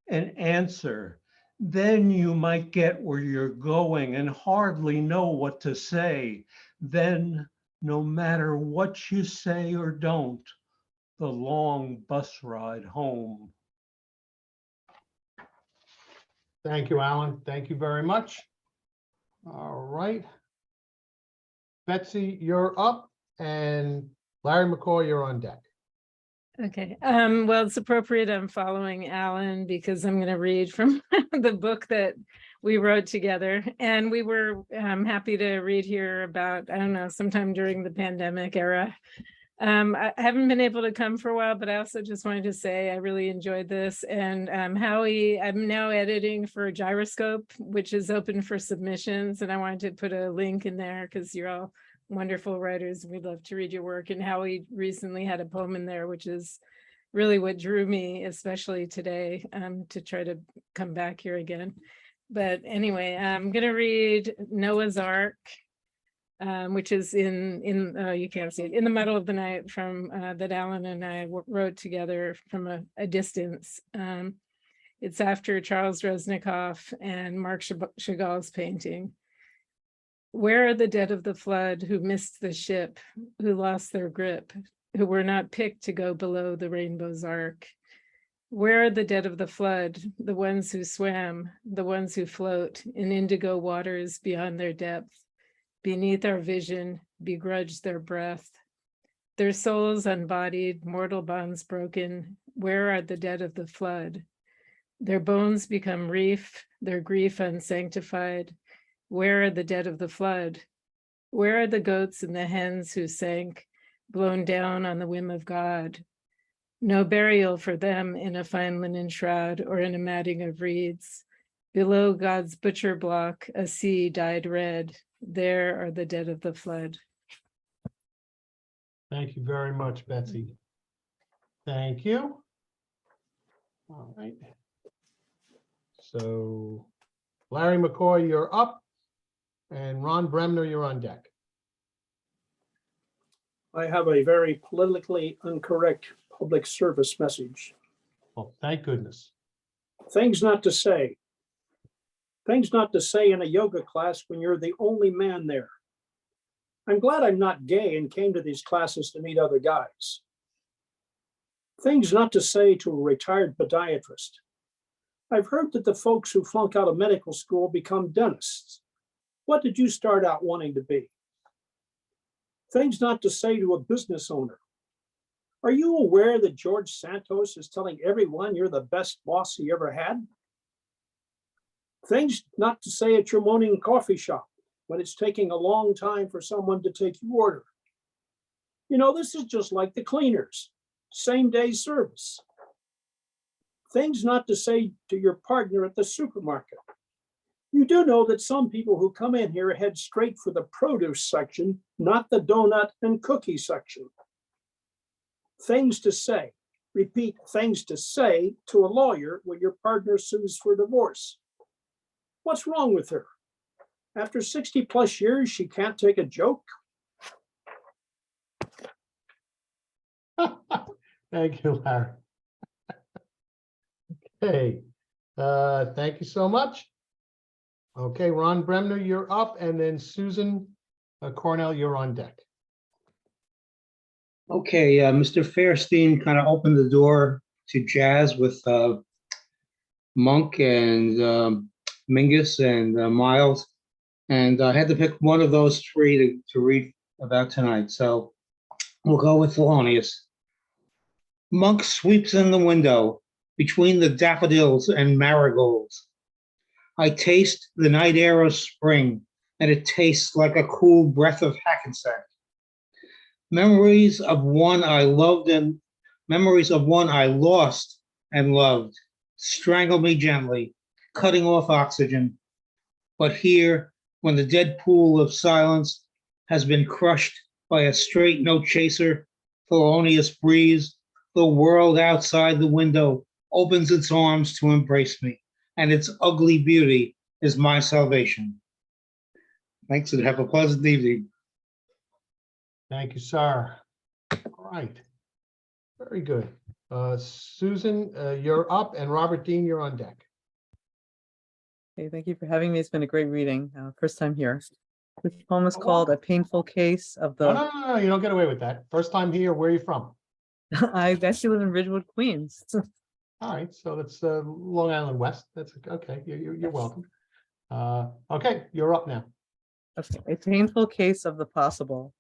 an answer. Then you might get where you're going and hardly know what to say. Then, no matter what you say or don't, the long bus ride home. Thank you, Alan. Thank you very much. All right. Betsy, you're up, and Larry McCoy, you're on deck. Okay, well, it's appropriate I'm following Alan because I'm going to read from the book that we wrote together. And we were happy to read here about, I don't know, sometime during the pandemic era. I haven't been able to come for a while, but I also just wanted to say I really enjoyed this. And Howie, I'm now editing for Gyroscope, which is open for submissions. And I wanted to put a link in there because you're all wonderful writers. We'd love to read your work. And Howie recently had a poem in there, which is really what drew me, especially today, to try to come back here again. But anyway, I'm going to read Noah's Ark, which is in you can't see it, In the Middle of the Night, from that Alan and I wrote together from a distance. It's after Charles Reznikoff and Marc Chagall's painting. Where are the dead of the flood who missed the ship, who lost their grip, who were not picked to go below the rainbow's arc? Where are the dead of the flood, the ones who swam, the ones who float in indigo waters beyond their depth, beneath our vision, begrudge their breath? Their souls unbodied, mortal bonds broken, where are the dead of the flood? Their bones become reef, their grief unsanctified. Where are the dead of the flood? Where are the goats and the hens who sank, blown down on the whim of God? No burial for them in a fine linen shroud or in a matting of reeds. Below God's butcher block, a sea dyed red. There are the dead of the flood. Thank you very much, Betsy. Thank you. All right. So Larry McCoy, you're up. And Ron Bremner, you're on deck. I have a very politically incorrect public service message. Well, thank goodness. Things not to say. Things not to say in a yoga class when you're the only man there. I'm glad I'm not gay and came to these classes to meet other guys. Things not to say to a retired podiatrist. I've heard that the folks who flunk out of medical school become dentists. What did you start out wanting to be? Things not to say to a business owner. Are you aware that George Santos is telling everyone you're the best boss he ever had? Things not to say at your morning coffee shop when it's taking a long time for someone to take your order. You know, this is just like the cleaners, same day service. Things not to say to your partner at the supermarket. You do know that some people who come in here head straight for the produce section, not the donut and cookie section. Things to say. repeat things to say to a lawyer when your partner sues for divorce. What's wrong with her? After 60 plus years, she can't take a joke? Thank you, Larry. Okay, thank you so much. Okay, Ron Bremner, you're up, and then Susan Cornell, you're on deck. Okay, Mr. Faerstein kind of opened the door to jazz with Monk and Mingus and Miles, and I had to pick one of those three to read about tonight, so we'll go with Thelonious. Monk sweeps in the window between the daffodils and marigolds. I taste the night air of spring, and it tastes like a cool breath of hackensack. Memories of one I lost and loved strangle me gently, cutting off oxygen. But here, when the dead pool of silence has been crushed by a straight note chaser, Thelonious breeze, the world outside the window opens its arms to embrace me, and its ugly beauty is my salvation. Thanks, and have a pleasant evening. Thank you, sir. All right, very good. Susan, you're up, and Robert Dean, you're on deck. Hey, thank you for having me. It's been a great reading. First time here. This poem is Oh, called wow. A Painful Case of No, the... no, no, no, you don't get away with that. First time here, where are you from? I actually live in Ridgewood, Queens. All right, so that's Long Island West. That's okay. You're welcome. Okay, you're up now. Okay. A painful case of the possible.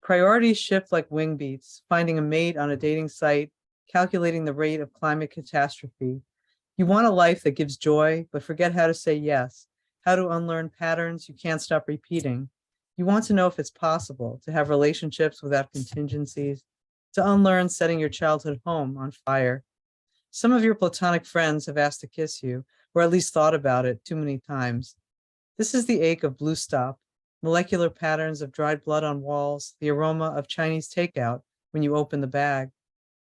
Priorities shift like wing beats, finding a mate on a dating site, calculating the rate of climate catastrophe. You want a life that gives joy, but forget how to say yes, how to unlearn patterns you can't stop repeating. You want to know if it's possible to have relationships without contingencies, to unlearn setting your childhood home on fire. Some of your platonic friends have asked to kiss you, or at least thought about it too many times. This is the ache of Blue Stop, molecular patterns of dried blood on walls, the aroma of Chinese takeout when you open the bag.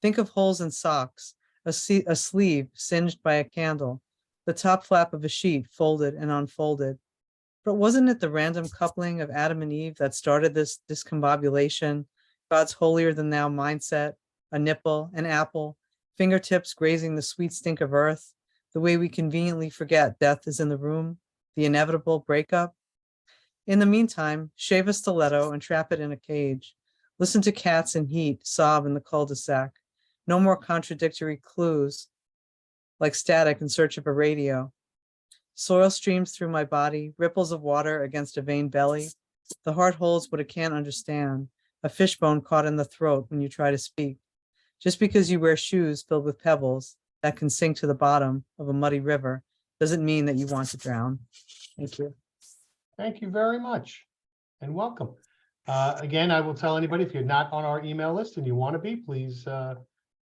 Think of holes in socks, a sleeve singed by a candle, the top flap of a sheet folded and unfolded. But wasn't it the random coupling of Adam and Eve that started this discombobulation, God's holier than thou mindset, a nipple, an apple, fingertips grazing the sweet stink of earth, the way we conveniently forget death is in the room, the inevitable breakup? In the meantime, shave a stiletto and trap it in a cage. Listen to cats in heat sob in the cul-de-sac. No more contradictory clues, like static in search of a radio. Soil streams through my body, ripples of water against a veined belly. The heart holds what it can't understand, a fishbone caught in the throat when you try to speak. Just because you wear shoes filled with pebbles that can sink to the bottom of a muddy river doesn't mean that you want to drown. Thank you. Thank you very much, and welcome. Again, I will tell anybody, if you're not on our email list and you want to be, please,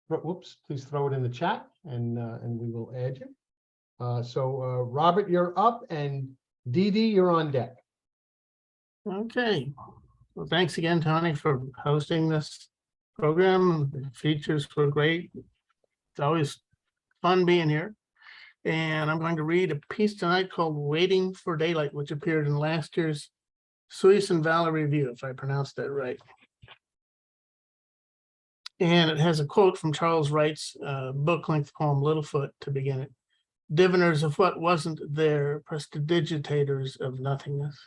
please throw it in the chat, and we will add you. So Robert, you're up, and Dee Dee, you're on deck. Okay. Well, thanks again, Tony, for hosting this program. The features were great. It's always fun being here. And I'm going to read a piece tonight called Waiting for Daylight, which appeared in last year's Suisun Valley Review, if I pronounced that right. And it has a quote from Charles Wright's book-length poem, Littlefoot, to begin it. Diviners of what wasn't there, prestidigitators of nothingness,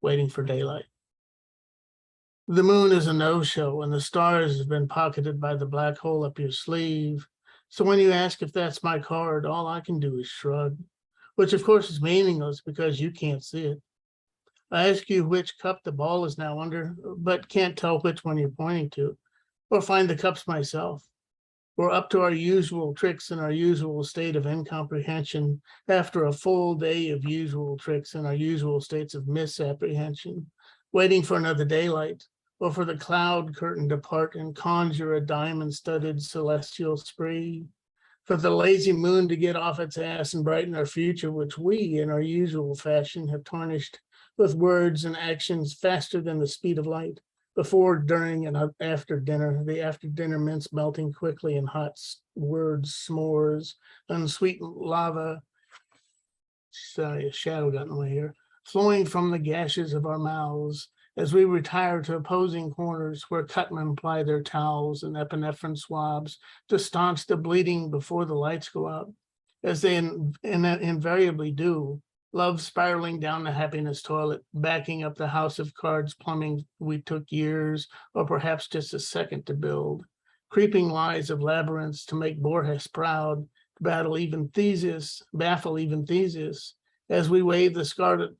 waiting for daylight. The moon is a no-show, and the stars have been pocketed by the black hole up your sleeve. So when you ask if that's my card, all I can do is shrug, which of course is meaningless because you can't see it. I ask you which cup the ball is now under, but can't tell which one you're pointing to, or find the cups myself. We're up to our usual tricks in our usual state of incomprehension after a full day of usual tricks in our usual states of misapprehension, waiting for another daylight, or for the cloud curtain to part and conjure a diamond-studded celestial spree, for the lazy moon to get off its ass and brighten our future, which we, in our usual fashion, have tarnished with words and actions faster than the speed of light, before, during, and after dinner. The after dinner mince melting quickly in hot words, s'mores, unsweetened lava. Sorry, a shadow got in the way here. Flowing from the gashes of our mouths as we retire to opposing corners where cutmen ply their towels and epinephrine swabs to staunch the bleeding before the lights go out, as they invariably do. Love spiraling down the happiness toilet, backing up the house of cards plumbing we took years or perhaps just a second to build. Creeping lies of labyrinths to make Borges proud, baffle even Theseus, as we wave the scarlet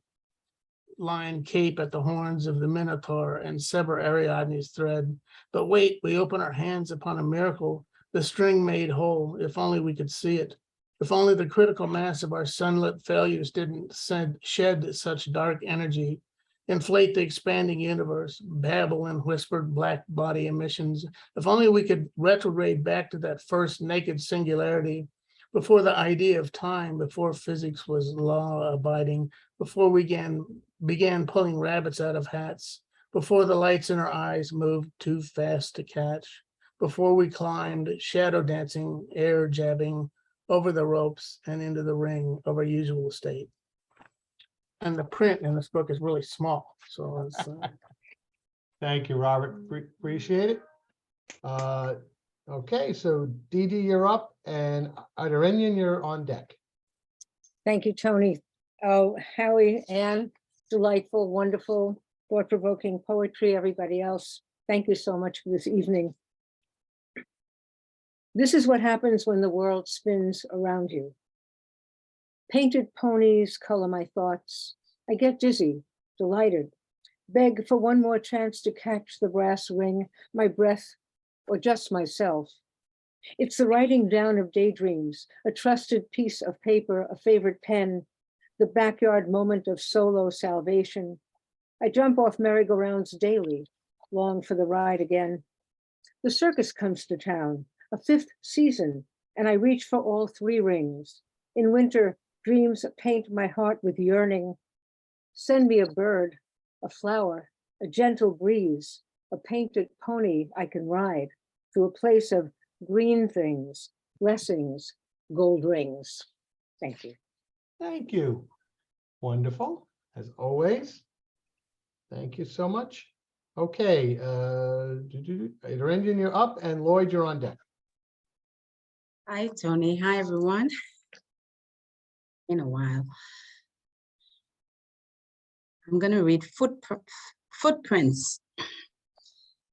line cape at the horns of the Minotaur and sever Ariadne's thread. But wait, we open our hands upon a miracle, the string made whole, if only we could see it. If only the critical mass of our sunlit failures didn't shed such dark energy, inflate the expanding universe, babble in whispered black body emissions. If only we could retrograde back to that first naked singularity, before the idea of time, before physics was law abiding, before we began pulling rabbits out of hats, before the lights in our eyes moved too fast to catch, before we climbed shadow dancing, air jabbing over the ropes and into the ring of our usual state. And the print in this book is really small, so it's Thank you, Robert. Appreciate it. Okay, so Dee Dee, you're up, and Idarenian, you're on deck. Thank you, Tony. Oh, Howie, Anne, delightful, wonderful, thought-provoking poetry, everybody else. Thank you so much for this evening. This is what happens when the world spins around you. Painted ponies color my thoughts. I get dizzy, delighted, beg for one more chance to catch the brass ring, my breath, or just myself. It's the writing down of daydreams, a trusted piece of paper, a favorite pen, the backyard moment of solo salvation. I jump off merry-go-rounds daily, long for the ride again. The circus comes to town, a 5th season, and I reach for all 3 rings. In winter, dreams paint my heart with yearning. Send me a bird, a flower, a gentle breeze, a painted pony I can ride to a place of green things, blessings, gold rings. Thank you. Thank you. Wonderful, as always. Thank you so much. Okay, Idarenian, you're up, and Lloyd, you're on deck. Hi, Tony. Hi, everyone. In a while. I'm going to read Footprints.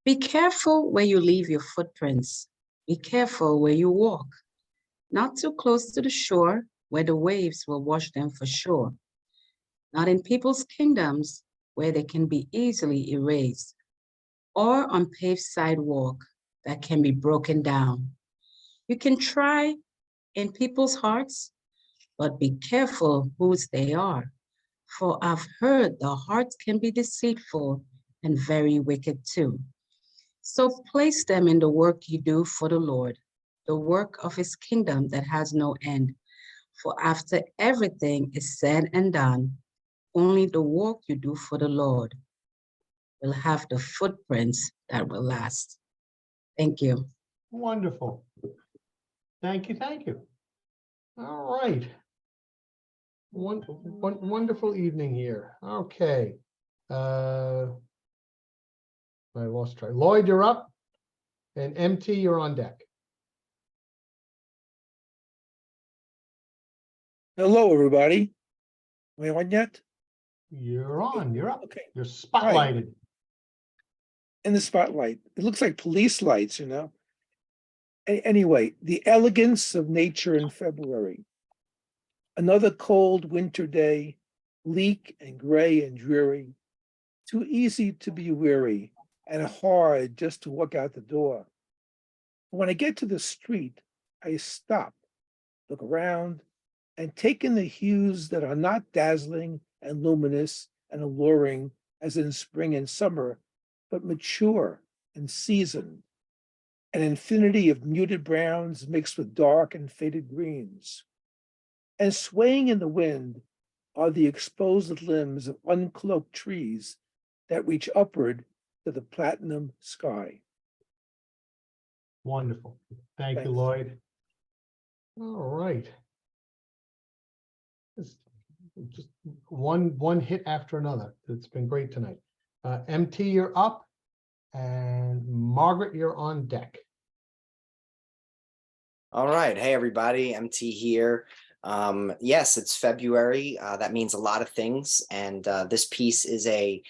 Be careful where you leave your footprints. Be careful where you walk. Not too close to the shore where the waves will wash them for sure. Not in people's kingdoms where they can be easily erased, or on paved sidewalk that can be broken down. You can try in people's hearts, but be careful whose they are. For I've heard the hearts can be deceitful and very wicked too. So place them in the work you do for the Lord, the work of his kingdom that has no end. For after everything is said and done, only the work you do for the Lord will have the footprints that will last. Thank you. Wonderful. Thank you, thank you. All right. Wonderful evening here. Okay. I lost track. Lloyd, you're up, and MT, you're on deck. Hello, everybody. Am I on yet? You're on. You're up. Okay. You're spotlighted. In the spotlight. It looks like police lights, you know. Anyway, the elegance of nature in February. Another cold winter day, bleak and gray and dreary. Too easy to be weary and hard just to walk out the door. When I get to the street, I stop, look around, and take in the hues that are not dazzling and luminous and alluring as in spring and summer, but mature and seasoned. An infinity of muted browns mixed with dark and faded greens. And swaying in the wind are the exposed limbs of uncloaked trees that reach upward to the platinum sky. Wonderful. Thank you, Thanks. Lloyd. All right. Just one hit after another. It's been great tonight. MT, you're up, and Margaret, you're on deck. All right. Hey, everybody. MT here. Yes, it's February. That means a lot of things. And this piece is a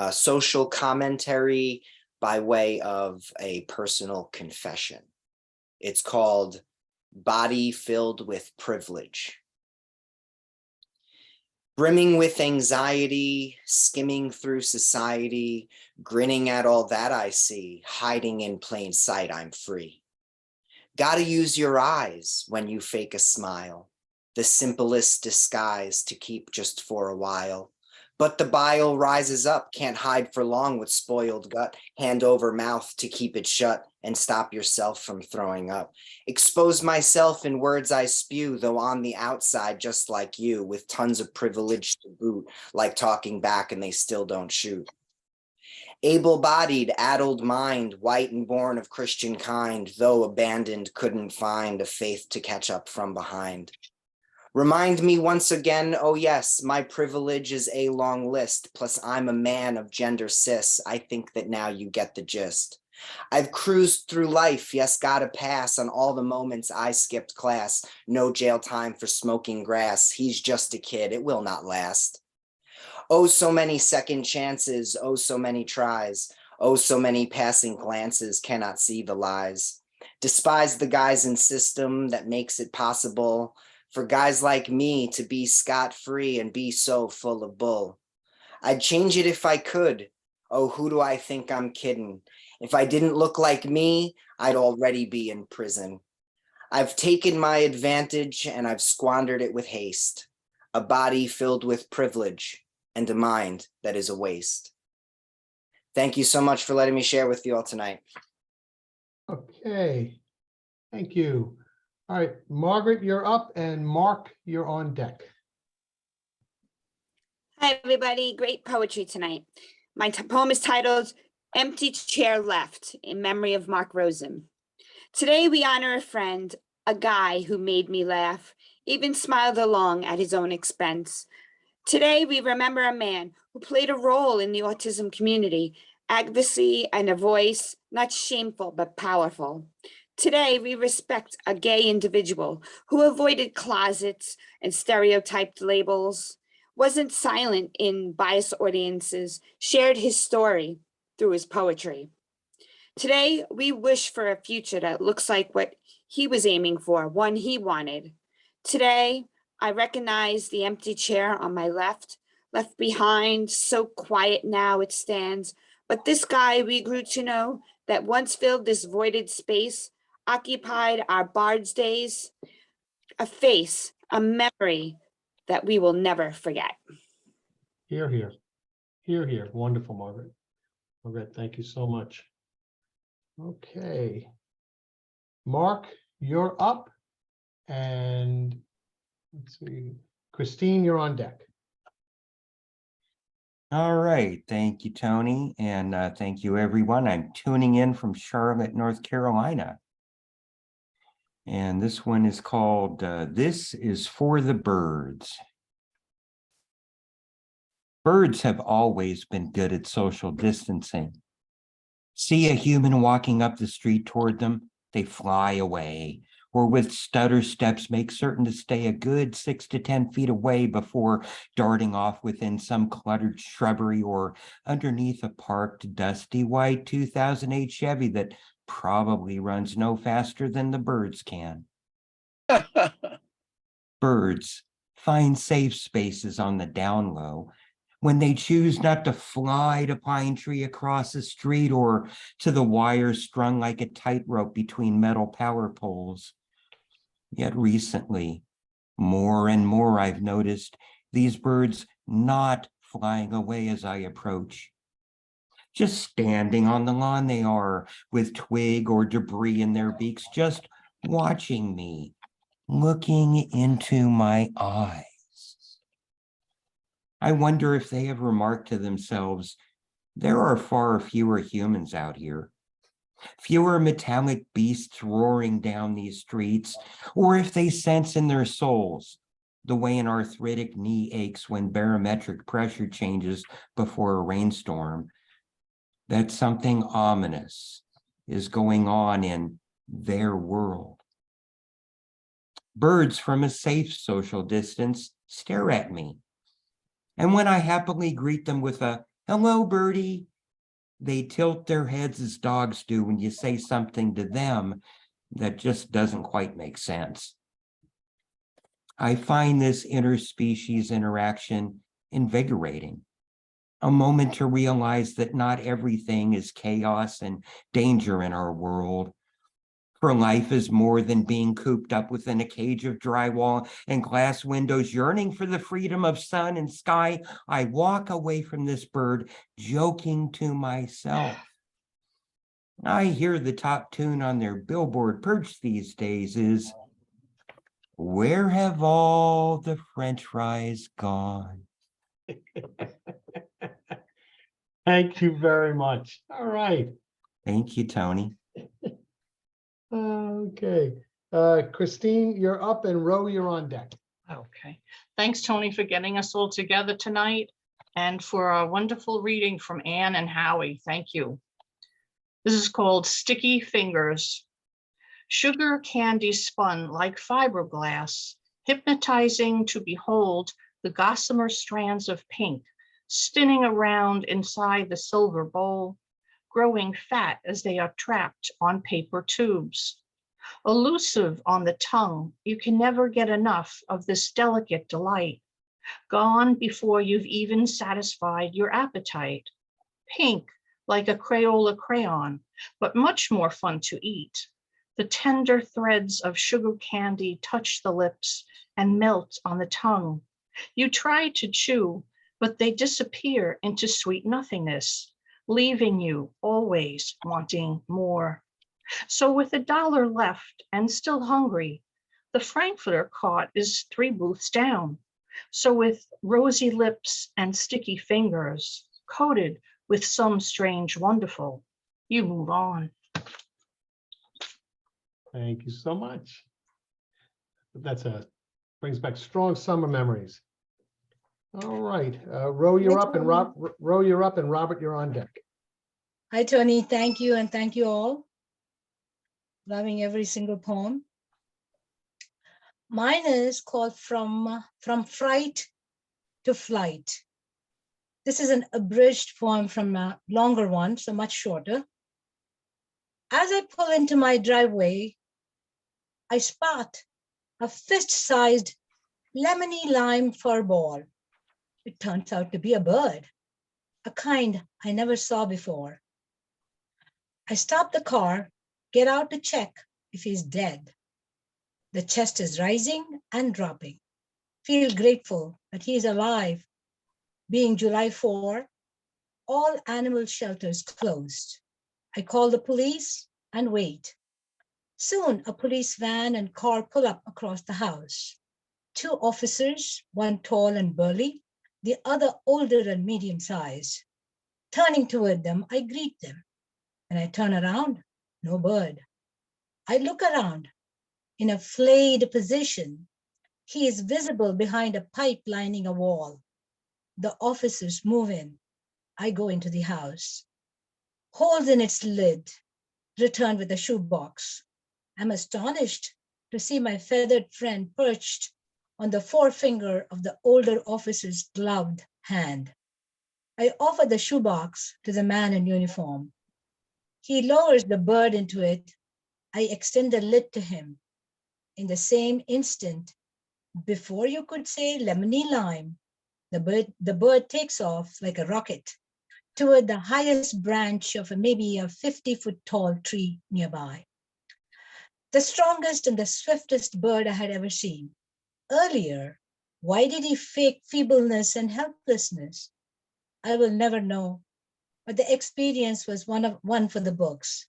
social commentary by way of a personal confession. It's called Body Filled with Privilege. Brimming with anxiety, skimming through society, grinning at all that I see, hiding in plain sight, I'm free. Gotta use your eyes when you fake a smile, the simplest disguise to keep just for a while. But the bile rises up, can't hide for long with spoiled gut, hand over mouth to keep it shut and stop yourself from throwing up. Expose myself in words I spew, though on the outside just like you, with tons of privilege to boot, like talking back and they still don't shoot. Able-bodied, addled mind, white and born of Christian kind, though abandoned, couldn't find a faith to catch up from behind. Remind me once again, oh yes, my privilege is a long list, plus I'm a man of gender cis. I think that now you get the gist. I've cruised through life, yes, gotta pass on all the moments I skipped class. No jail time for smoking grass. He's just a kid, it will not last. Oh, so many second chances, oh, so many tries. Oh, so many passing glances cannot see the lies. Despise the guise and system that makes it possible for guys like me to be scot-free and be so full of bull. I'd change it if I could. Oh, who do I think I'm kidding? If I didn't look like me, I'd already be in prison. I've taken my advantage and I've squandered it with haste. A body filled with privilege and a mind that is a waste. Thank you so much for letting me share with you all tonight. Okay, thank you. All right, Margaret, you're up, and Mark, you're on deck. Hi, everybody. Great poetry tonight. My poem is titled Empty Chair Left in memory of Mark Rosen. Today, we honor a friend, a guy who made me laugh, even smiled along at his own expense. Today, we remember a man who played a role in the autism community, advocacy and a voice, not shameful, but powerful. Today, we respect a gay individual who avoided closets and stereotyped labels, wasn't silent in biased audiences, shared his story through his poetry. Today, we wish for a future that looks like what he was aiming for, one he wanted. Today, I recognize the empty chair on my left behind, so quiet now it stands. But this guy we grew to know that once filled this voided space, occupied our Bard's days, a face, a memory that we will never forget. Here, here. Here, here. Wonderful, Margaret. Margaret, thank you so much. Okay. Mark, you're up. And let's see. Christine, you're on deck. All right. Thank you, Tony. And thank you, everyone. I'm tuning in from Charlotte, North Carolina. And this one is called This is for the Birds. Birds have always been good at social distancing. See a human walking up the street toward them, they fly away, or with stutter steps make certain to stay a good 6 to 10 feet away before darting off within some cluttered shrubbery or underneath a parked, dusty white 2008 Chevy that probably runs no faster than the birds can. Birds find safe spaces on the down low when they choose not to fly to Pine Tree across the street or to the wires strung like a tightrope between metal power poles. Yet recently, more and more I've noticed these birds not flying away as I approach. Just standing on the lawn they are, with twig or debris in their beaks, just watching me, looking into my eyes. I wonder if they have remarked to themselves, There are far fewer humans out here. Fewer metallic beasts roaring down these streets, or if they sense in their souls the way an arthritic knee aches when barometric pressure changes before a rainstorm, that something ominous is going on in their world. Birds from a safe social distance stare at me. And when I happily greet them with a "Hello, birdie," they tilt their heads as dogs do when you say something to them that just doesn't quite make sense. I find this interspecies interaction invigorating, a moment to realize that not everything is chaos and danger in our world. For life is more than being cooped up within a cage of drywall and glass windows, yearning for the freedom of sun and sky. I walk away from this bird, joking to myself. I hear the top tune on their billboard perch these days is, "Where have all the French fries gone?" Thank you very much. All right. Thank you, Tony. Okay. Christine, you're up, and Ro, you're on deck. Okay. Thanks, Tony, for getting us all together tonight and for a wonderful reading from Anne and Howie. Thank you. This is called Sticky Fingers. Sugar candy spun like fiberglass, hypnotizing to behold the gossamer strands of pink spinning around inside the silver bowl, growing fat as they are trapped on paper tubes. Elusive on the tongue, you can never get enough of this delicate delight, gone before you've even satisfied your appetite. Pink like a Crayola crayon, but much more fun to eat. The tender threads of sugar candy touch the lips and melt on the tongue. You try to chew, but they disappear into sweet nothingness, leaving you always wanting more. So with $1 left and still hungry, the Frankfurter cart is 3 booths down. So with rosy lips and sticky fingers, coated with some strange wonderful, you move on. Thank you so much. Brings back strong summer memories. All right, Ro, you're up, and Ro, you're up, and Robert, you're on deck. Hi, Tony. Thank you, and thank you all. Loving every single poem. Mine is called From Fright to Flight. This is an abridged poem from a longer one, so much shorter. As I pull into my driveway, I spot a fist-sized lemony lime fur ball. It turns out to be a bird, a kind I never saw before. I stop the car, get out to check if he's dead. The chest is rising and dropping. Feel grateful that he is alive. Being July 4, all animal shelters closed. I call the police and wait. Soon a police van and car pull up across the house. 2 officers, one tall and burly, the other older and medium-sized. Turning toward them, I greet them. When I turn around, no bird. I look around. In a flayed position, he is visible behind a pipe lining a wall. The officers move in. I go into the house. Holes in its lid, return with a shoebox. I'm astonished to see my feathered friend perched on the forefinger of the older officer's gloved hand. I offer the shoebox to the man in uniform. He lowers the bird into it. I extend the lid to him. In the same instant, before you could say lemony lime, the bird takes off like a rocket toward the highest branch of maybe a 50-foot tall tree nearby. The strongest and the swiftest bird I had ever seen. Earlier, why did he fake feebleness and helplessness? I will never know, but the experience was one for the books.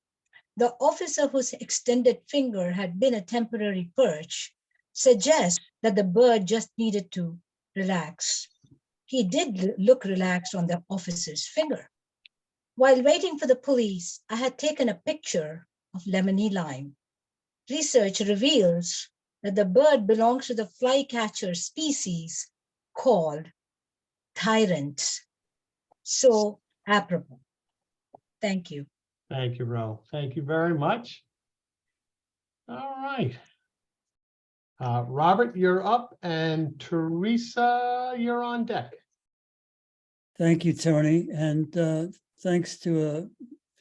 The officer whose extended finger had been a temporary perch suggests that the bird just needed to relax. He did look relaxed on the officer's finger. While waiting for the police, I had taken a picture of lemony lime. Research reveals that the bird belongs to the flycatcher species called tyrants. So apropos. Thank you. Thank you, Ro. Thank you very much. All right. Robert, you're up, and Teresa, you're on deck. Thank you, Tony, and thanks to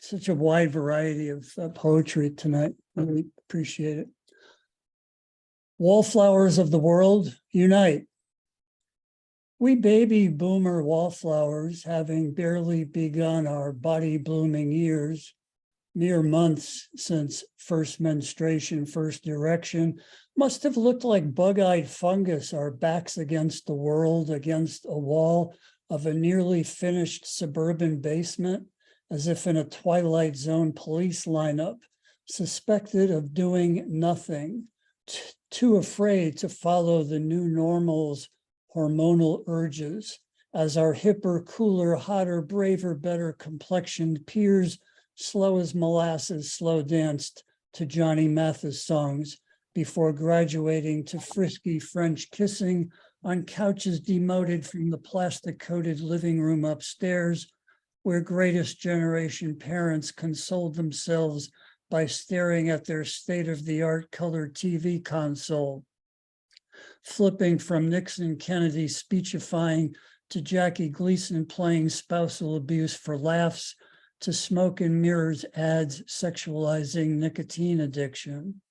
such a wide variety of poetry tonight. Really appreciate it. Wallflowers of the world, unite. We baby boomer wallflowers, having barely begun our body blooming years, mere months since first menstruation, first erection, must have looked like bug-eyed fungus, our backs against the world, against a wall of a nearly finished suburban basement, as if in a Twilight Zone police lineup, suspected of doing nothing, too afraid to follow the new normal's hormonal urges, as our hipper, cooler, hotter, braver, better complexioned peers, slow as molasses, slow danced to Johnny Mathis songs before graduating to frisky French kissing on couches demoted from the plastic-coated living room upstairs, where greatest generation parents consoled themselves by staring at their state-of-the-art color TV console, flipping from Nixon Kennedy speechifying to Jackie Gleason playing spousal abuse for laughs, to smoke and mirrors ads sexualizing nicotine addiction.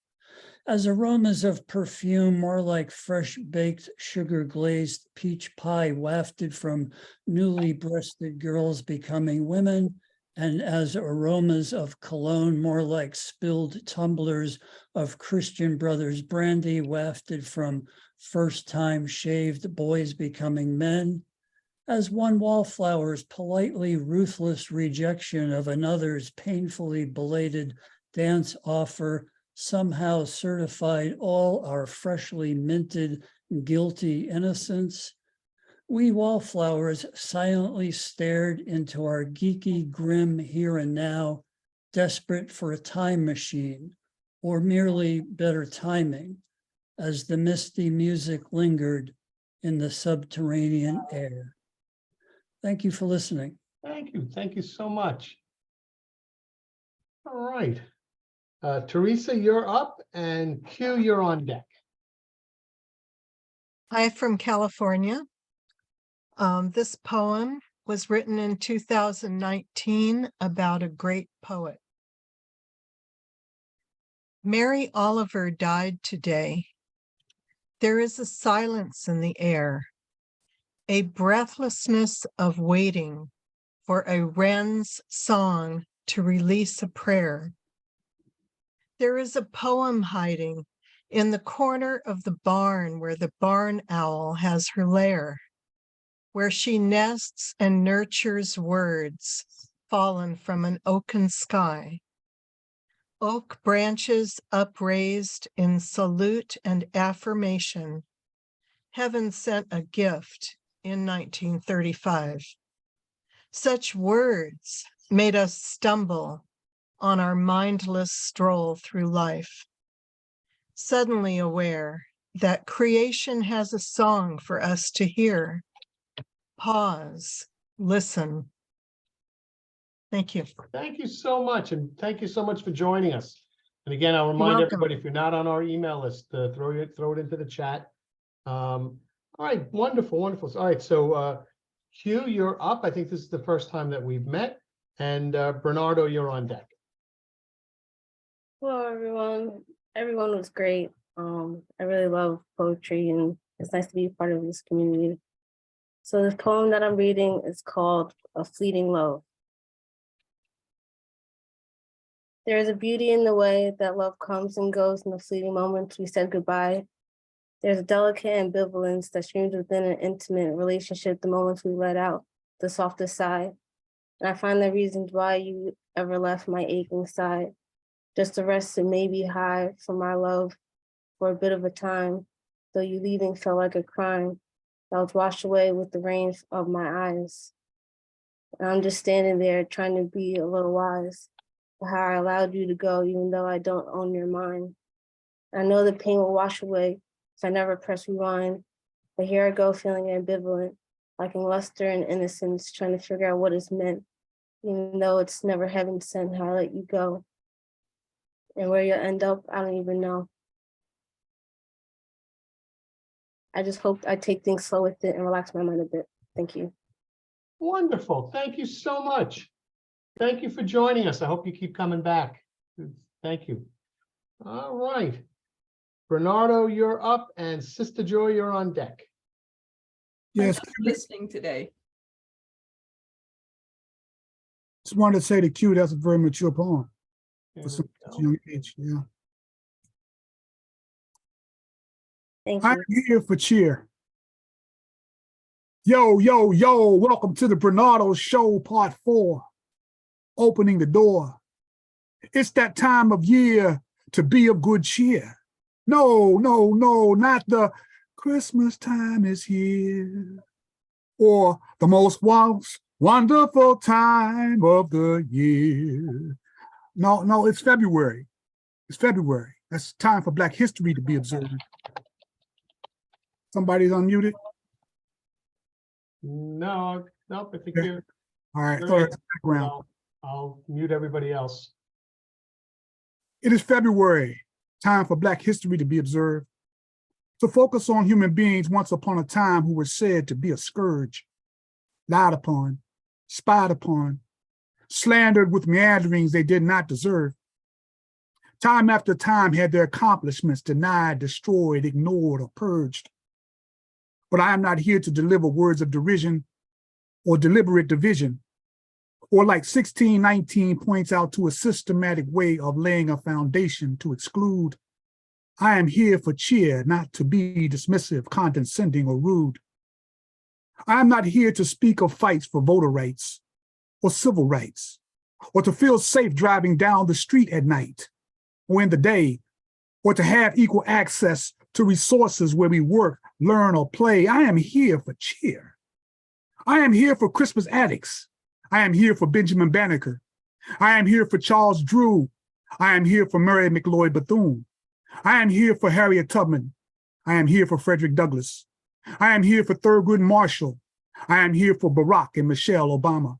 As aromas of perfume, more like fresh baked sugar glazed peach pie wafted from newly breasted girls becoming women, and as aromas of cologne, more like spilled tumblers of Christian Brothers brandy wafted from first time shaved boys becoming men, as one wallflower's politely ruthless rejection of another's painfully belated dance offer somehow certified all our freshly minted guilty innocence, we wallflowers silently stared into our geeky grim here and now, desperate for a time machine, or merely better timing, as the misty music lingered in the subterranean air. Thank you for listening. Thank you. Thank you so much. All right. Teresa, you're up, and Q, you're on deck. Hi from California. This poem was written in 2019 about a great poet. Mary Oliver died today. There is a silence in the air, a breathlessness of waiting for a wren's song to release a prayer. There is a poem hiding in the corner of the barn where the barn owl has her lair, where she nests and nurtures words fallen from an oaken sky. Oak branches upraised in salute and affirmation. Heaven sent a gift in 1935. Such words made us stumble on our mindless stroll through life, suddenly aware that creation has a song for us to hear. Pause, listen. Thank you. Thank you so much, and thank you so much for joining us. And again, I'll remind everybody, if you're not on our email list, throw it into the chat. All right, wonderful, wonderful. All right, so Q, you're up. I think this is the first time that we've met. And Bernardo, you're on deck. Hello, everyone. Everyone was great. I really love poetry, and it's nice to be a part of this community. So this poem that I'm reading is called A Fleeting Love. There is a beauty in the way that love comes and goes in the fleeting moments we said goodbye. There's a delicate ambivalence that streams within an intimate relationship the moments we let out the softest sigh. And I find the reasons why you ever left my aching side, just to rest and maybe hide from my love for a bit of a time, though you leaving felt like a crime that was washed away with the rain of my eyes. And I'm just standing there trying to be a little wise for how I allowed you to go, even though I don't own your mind. I know the pain will wash away if I never press rewind. But here I go feeling ambivalent, like in luster and innocence, trying to figure out what is meant, even though it's never heaven sent how I let you go. And where you'll end up, I don't even know. I just hope I take things slow with it and relax my mind a bit. Thank you. Wonderful. Thank you so much. Thank you for joining us. I hope you keep coming back. Thank you. All right. Bernardo, you're up, and Sister Joy, you're on deck. Yes, Listening today. just wanted to say to Q, that's a very mature poem. There For we some go. young age, yeah. Thank I'm you. here for cheer. Yo, yo, yo, welcome to the Bernardo Show, part 4. Opening the door. It's that time of year to be of good cheer. No, no, no, not the Christmas time is here. Or the most wonderful time of the year. No, no, it's February. It's February. That's time for Black history to be observed. Somebody's unmuted? No, nope, I think Okay. you're. All right, you're sorry, in. it's background. I'll mute everybody else. It is February, time for Black history to be observed. To focus on human beings once upon a time who were said to be a scourge, lied upon, spied upon, slandered with meanderings they did not deserve. Time after time had their accomplishments denied, destroyed, ignored, or purged. But I am not here to deliver words of derision or deliberate division, or like 1619 points out to a systematic way of laying a foundation to exclude. I am here for cheer, not to be dismissive, condescending, or rude. I am not here to speak of fights for voter rights or civil rights, or to feel safe driving down the street at night or in the day, or to have equal access to resources where we work, learn, or play. I am here for cheer. I am here for Christmas addicts. I am here for Benjamin Banneker. I am here for Charles Drew. I am here for Mary McLeod Bethune. I am here for Harriet Tubman. I am here for Frederick Douglass. I am here for Thurgood Marshall. I am here for Barack and Michelle Obama.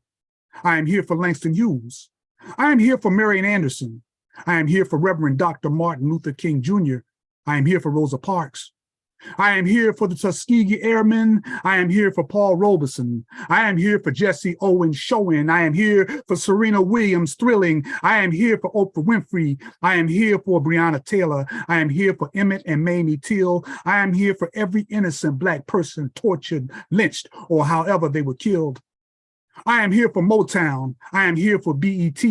I am here for Langston Hughes. I am here for Marian Anderson. I am here for Reverend Dr. Martin Luther King Jr. I am here for Rosa Parks. I am here for the Tuskegee Airmen. I am here for Paul Robeson. I am here for Jesse Owens Showen. I am here for Serena Williams Thrilling. I am here for Oprah Winfrey. I am here for Breonna Taylor. I am here for Emmett and Mamie Till. I am here for every innocent Black person tortured, lynched, or however they were killed. I am here for Motown. I am here for BET.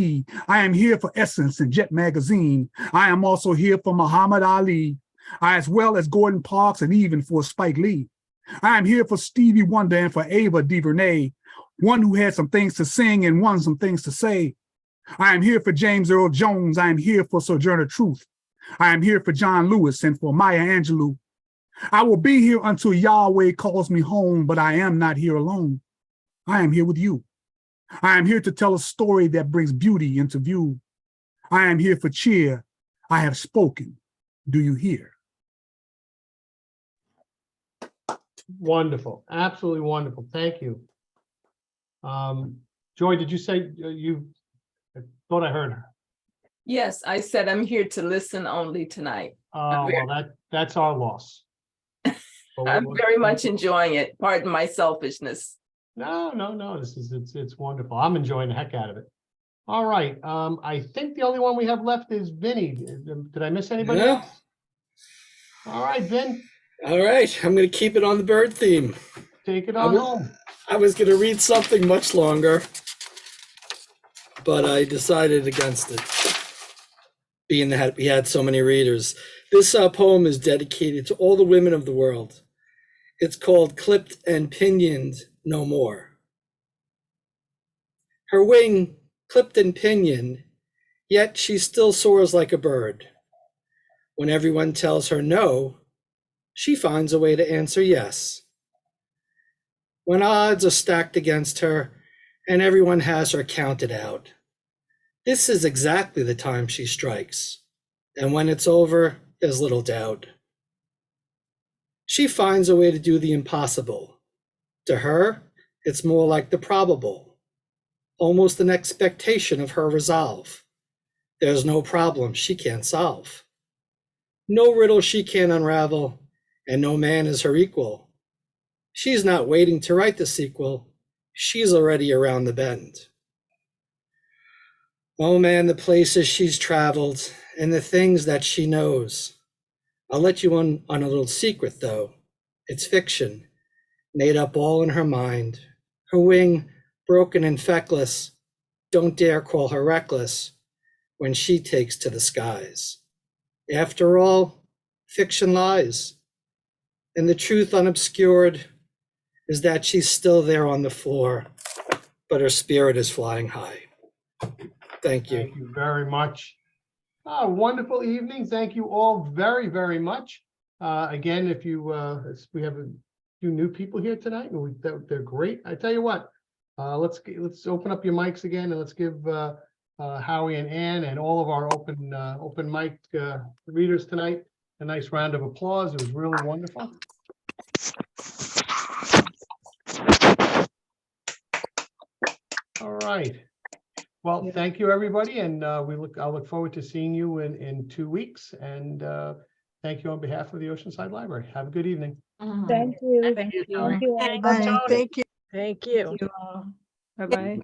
I am here for Essence and Jet Magazine. I am also here for Muhammad Ali, as well as Gordon Parks and even for Spike Lee. I am here for Stevie Wonder and for Ava DuVernay, one who had some things to sing and one some things to say. I am here for James Earl Jones. I am here for Sojourner Truth. I am here for John Lewis and for Maya Angelou. I will be here until Yahweh calls me home, but I am not here alone. I am here with you. I am here to tell a story that brings beauty into view. I am here for cheer. I have spoken. Do you hear? Wonderful. Absolutely wonderful. Thank you. Joy, did you say I thought I heard her. Yes, I said I'm here to listen only tonight. Well, that's our loss. I'm very much enjoying it. Pardon my selfishness. No. It's wonderful. I'm enjoying the heck out of it. All right. I think the only one we have left is Vinny. Did I miss anybody else? All right, Vin. All right, I'm going to keep it on the bird theme. Take it on home. I was going to read something much longer, but I decided against it, being that we had so many readers. This poem is dedicated to all the women of the world. It's called Clipped and Pinioned No More. Her wing clipped and pinioned, yet she still soars like a bird. When everyone tells her no, she finds a way to answer yes. When odds are stacked against her and everyone has her counted out. This is exactly the time she strikes, and when it's over, there's little doubt. She finds a way to do the impossible. To her, it's more like the probable, almost an expectation of her resolve. There's no problem she can't solve, no riddle she can't unravel, and no man is her equal. She's not waiting to write the sequel, she's already around the bend. Oh man, the places she's traveled and the things that she knows. I'll let you on a little secret though. It's fiction, made up all in her mind. Her wing, broken and feckless, don't dare call her reckless when she takes to the skies. After all, fiction lies, and the truth unobscured is that she's still there on the floor, but her spirit is flying high. Thank you. Thank you very much. Wonderful evening. Thank you all very, very much. Again, if you, we have a few new people here tonight, and they're great. I tell you what, let's open up your mics again, and let's give Howie and Ann and all of our open mic readers tonight a nice round of applause. It was really wonderful. All right. Well, thank you, everybody, and I'll look forward to seeing you in 2 weeks. And thank you on behalf of the Oceanside Library. Have a good evening. Thank you. Thank you. Thank you. Bye. Thank you. Thank you. Bye-bye.